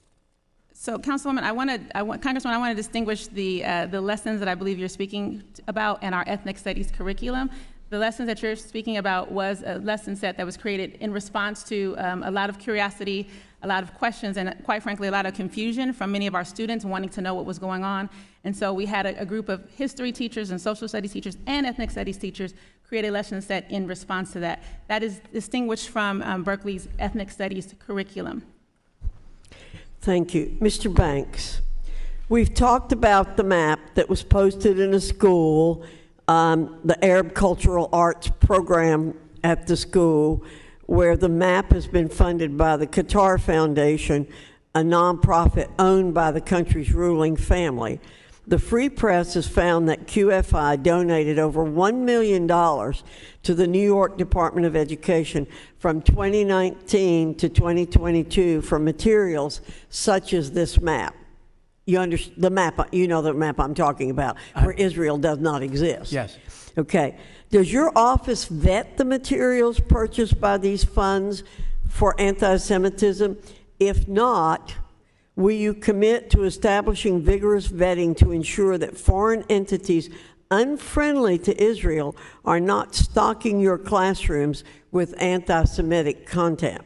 So, Councilwoman, Congresswoman, I want to distinguish the lessons that I believe you're speaking about in our ethnic studies curriculum. The lessons that you're speaking about was a lesson set that was created in response to a lot of curiosity, a lot of questions, and quite frankly, a lot of confusion from many of our students wanting to know what was going on. And so we had a group of history teachers and social studies teachers and ethnic studies teachers create a lesson set in response to that. That is distinguished from Berkeley's ethnic studies curriculum. Thank you. Mr. Banks, we've talked about the map that was posted in a school, the Arab Cultural Arts program at the school, where the map has been funded by the Qatar Foundation, a nonprofit owned by the country's ruling family. The Free Press has found that QFI donated over $1 million to the New York Department of Education from 2019 to 2022 for materials such as this map. You know the map I'm talking about, where Israel does not exist. Yes. Okay. Does your office vet the materials purchased by these funds for anti-Semitism? If not, will you commit to establishing vigorous vetting to ensure that foreign entities unfriendly to Israel are not stocking your classrooms with anti-Semitic content?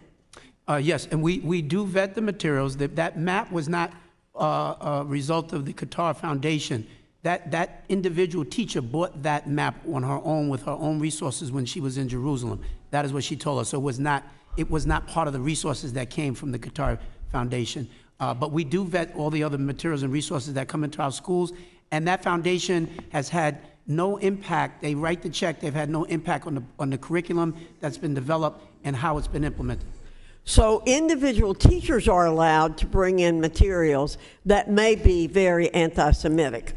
Yes, and we do vet the materials. That map was not a result of the Qatar Foundation. That individual teacher bought that map on her own with her own resources when she was in Jerusalem. That is what she told us. So it was not part of the resources that came from the Qatar Foundation. But we do vet all the other materials and resources that come into our schools, and that foundation has had no impact. They write the check. They've had no impact on the curriculum that's been developed and how it's been implemented. So individual teachers are allowed to bring in materials that may be very anti-Semitic.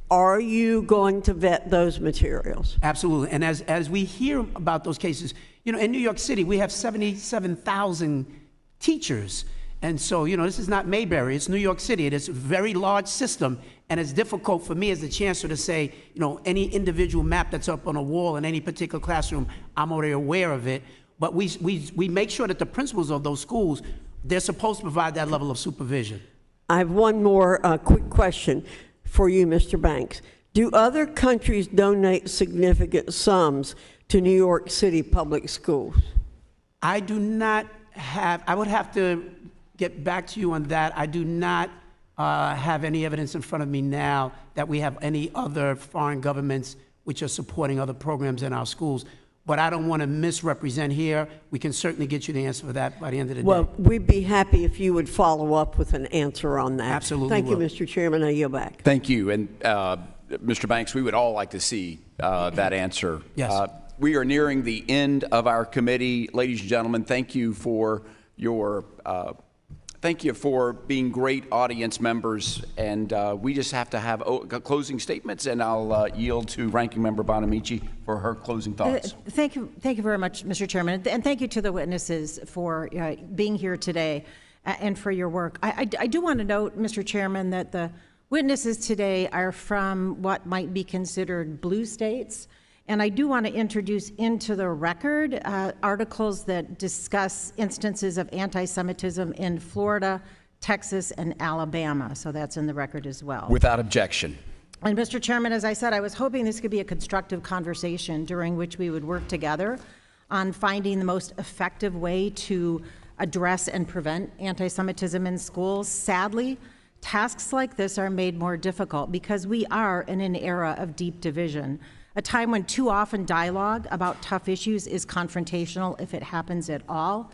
Are you going to vet those materials? Absolutely. And as we hear about those cases, you know, in New York City, we have 77,000 teachers. And so, you know, this is not Mayberry, it's New York City. It is a very large system, and it's difficult for me as the chancellor to say, you know, any individual map that's up on a wall in any particular classroom, I'm already aware of it. But we make sure that the principals of those schools, they're supposed to provide that level of supervision. I have one more quick question for you, Mr. Banks. Do other countries donate significant sums to New York City public schools? I do not have, I would have to get back to you on that. I do not have any evidence in front of me now that we have any other foreign governments which are supporting other programs in our schools. But I don't want to misrepresent here. We can certainly get you the answer for that by the end of the day. Well, we'd be happy if you would follow up with an answer on that. Absolutely. Thank you, will. Mr. Chairman. I yield back. Thank you. And Mr. Banks, we would all like to see that answer. Yes. We are nearing the end of our committee. Ladies and gentlemen, thank you for your thank you for being great audience members. And we just have to have closing statements, and I'll yield to Ranking Member Bonamici for her closing thoughts. Thank you very much, Mr. Chairman, and thank you to the witnesses for being here today and for your work. I do want to note, Mr. Chairman, that the witnesses today are from what might be considered blue states. And I do want to introduce into the record articles that discuss instances of anti-Semitism in Florida, Texas, and Alabama. So that's in the record as well. Without objection. And Mr. Chairman, as I said, I was hoping this could be a constructive conversation during which we would work together on finding the most effective way to address and prevent anti-Semitism in schools. Sadly, tasks like this are made more difficult because we are in an era of deep division. A time when too often dialogue about tough issues is confrontational, if it happens at all,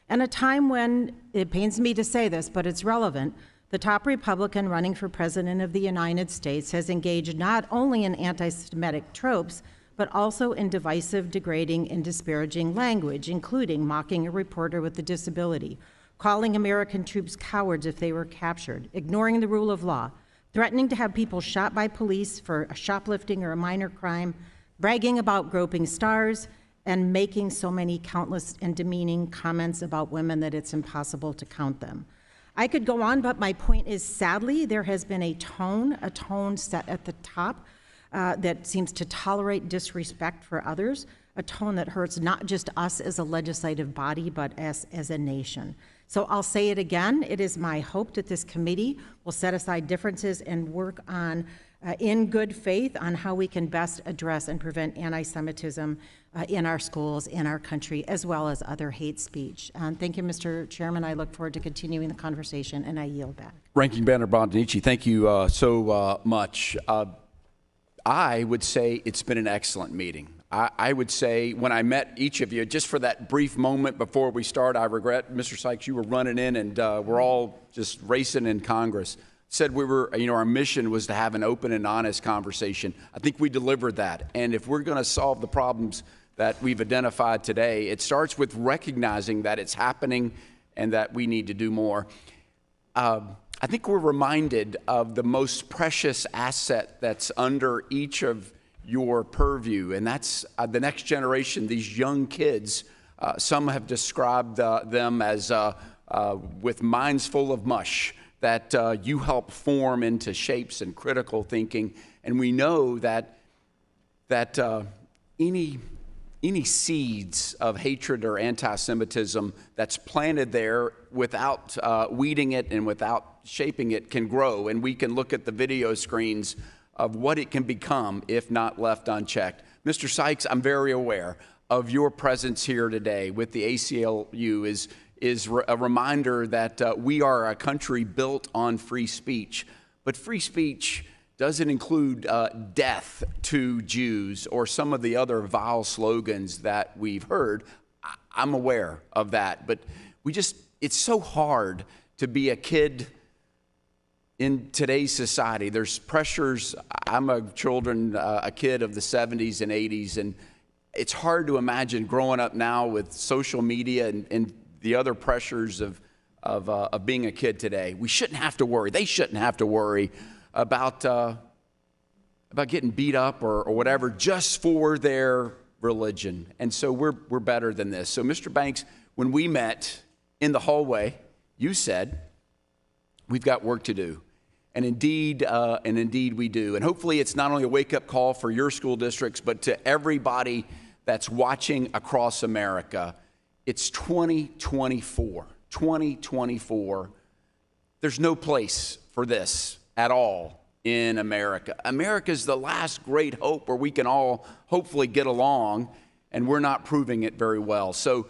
and a time when, it pains me to say this, but it's relevant, the top Republican running for president of the United States has engaged not only in anti-Semitic tropes, but also in divisive, degrading, and disparaging language, including mocking a reporter with a disability, calling American troops cowards if they were captured, ignoring the rule of law, threatening to have people shot by police for a shoplifting or a minor crime, bragging about groping stars, and making so many countless and demeaning comments about women that it's impossible to count them. I could go on, but my point is, sadly, there has been a tone set at the top that seems to tolerate disrespect for others, a tone that hurts not just us as a legislative body, but as a nation. So I'll say it again, it is my hope that this committee will set aside differences and work on, in good faith, on how we can best address and prevent anti-Semitism in our schools, in our country, as well as other hate speech. Thank you, Mr. Chairman. I look forward to continuing the conversation, and I yield back. Ranking Member Bonamici, thank you so much. I would say it's been an excellent meeting. I would say when I met each of you, just for that brief moment before we start, I regret, Mr. Sykes, you were running in and we're all just racing in Congress. Said we were, you know, our mission was to have an open and honest conversation. I think we delivered that. And if we're going to solve the problems that we've identified today, it starts with recognizing that it's happening and that we need to do more. I think we're reminded of the most precious asset that's under each of your purview, and that's the next generation, these young kids. Some have described them as with minds full of mush that you help form into shapes and critical thinking. And we know that any seeds of hatred or anti-Semitism that's planted there without weeding it and without shaping it can grow. And we can look at the video screens of what it can become if not left unchecked. Mr. Sykes, I'm very aware of your presence here today with the ACLU is a reminder that we are a country built on free speech. But free speech doesn't include death to Jews or some of the other vile slogans that we've heard. I'm aware of that, but it's so hard to be a kid in today's society. There's pressures. I'm a kid of the 70s and 80s, and it's hard to imagine growing up now with social media and the other pressures of being a kid today. We shouldn't have to worry. They shouldn't have to worry about about getting beat up or whatever just for their religion. And so we're better than this. So Mr. Banks, when we met in the hallway, you said, we've got work to do. And indeed we do. And hopefully it's not only a wake-up call for your school districts, but to everybody that's watching across America. It's 2024. 2024. There's no place for this at all in America. America's the last great hope where we can all hopefully get along, and we're not proving it very well. So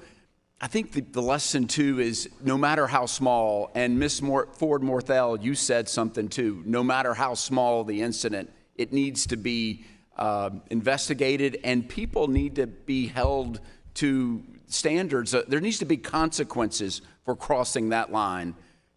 I think the lesson, too, is no matter how small, and Ms. Ford Morthell, you said something, too, no matter how small the incident, it needs to be investigated, and people need to be held to standards. There needs to be consequences for crossing that line.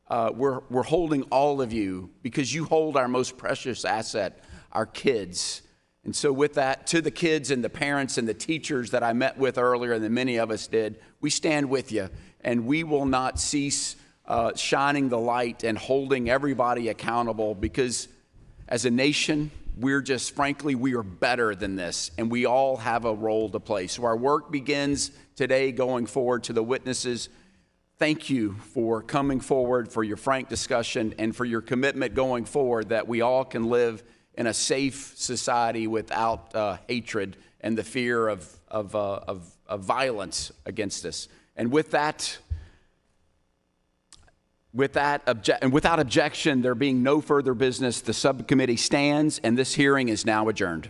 We're holding all of you because you hold our most precious asset, our kids. And so with that, to the kids and the parents and the teachers that I met with earlier and that many of us did, we stand with you, and we will not cease shining the light and holding everybody accountable, because as a nation, we're just, frankly, we are better than this, and we all have a role to play. So our work begins today going forward. To the witnesses, thank you for coming forward, for your frank discussion, and for your commitment going forward that we all can live in a safe society without hatred and the fear of violence against us. And without objection, there being no further business, the subcommittee stands, and this hearing is now adjourned.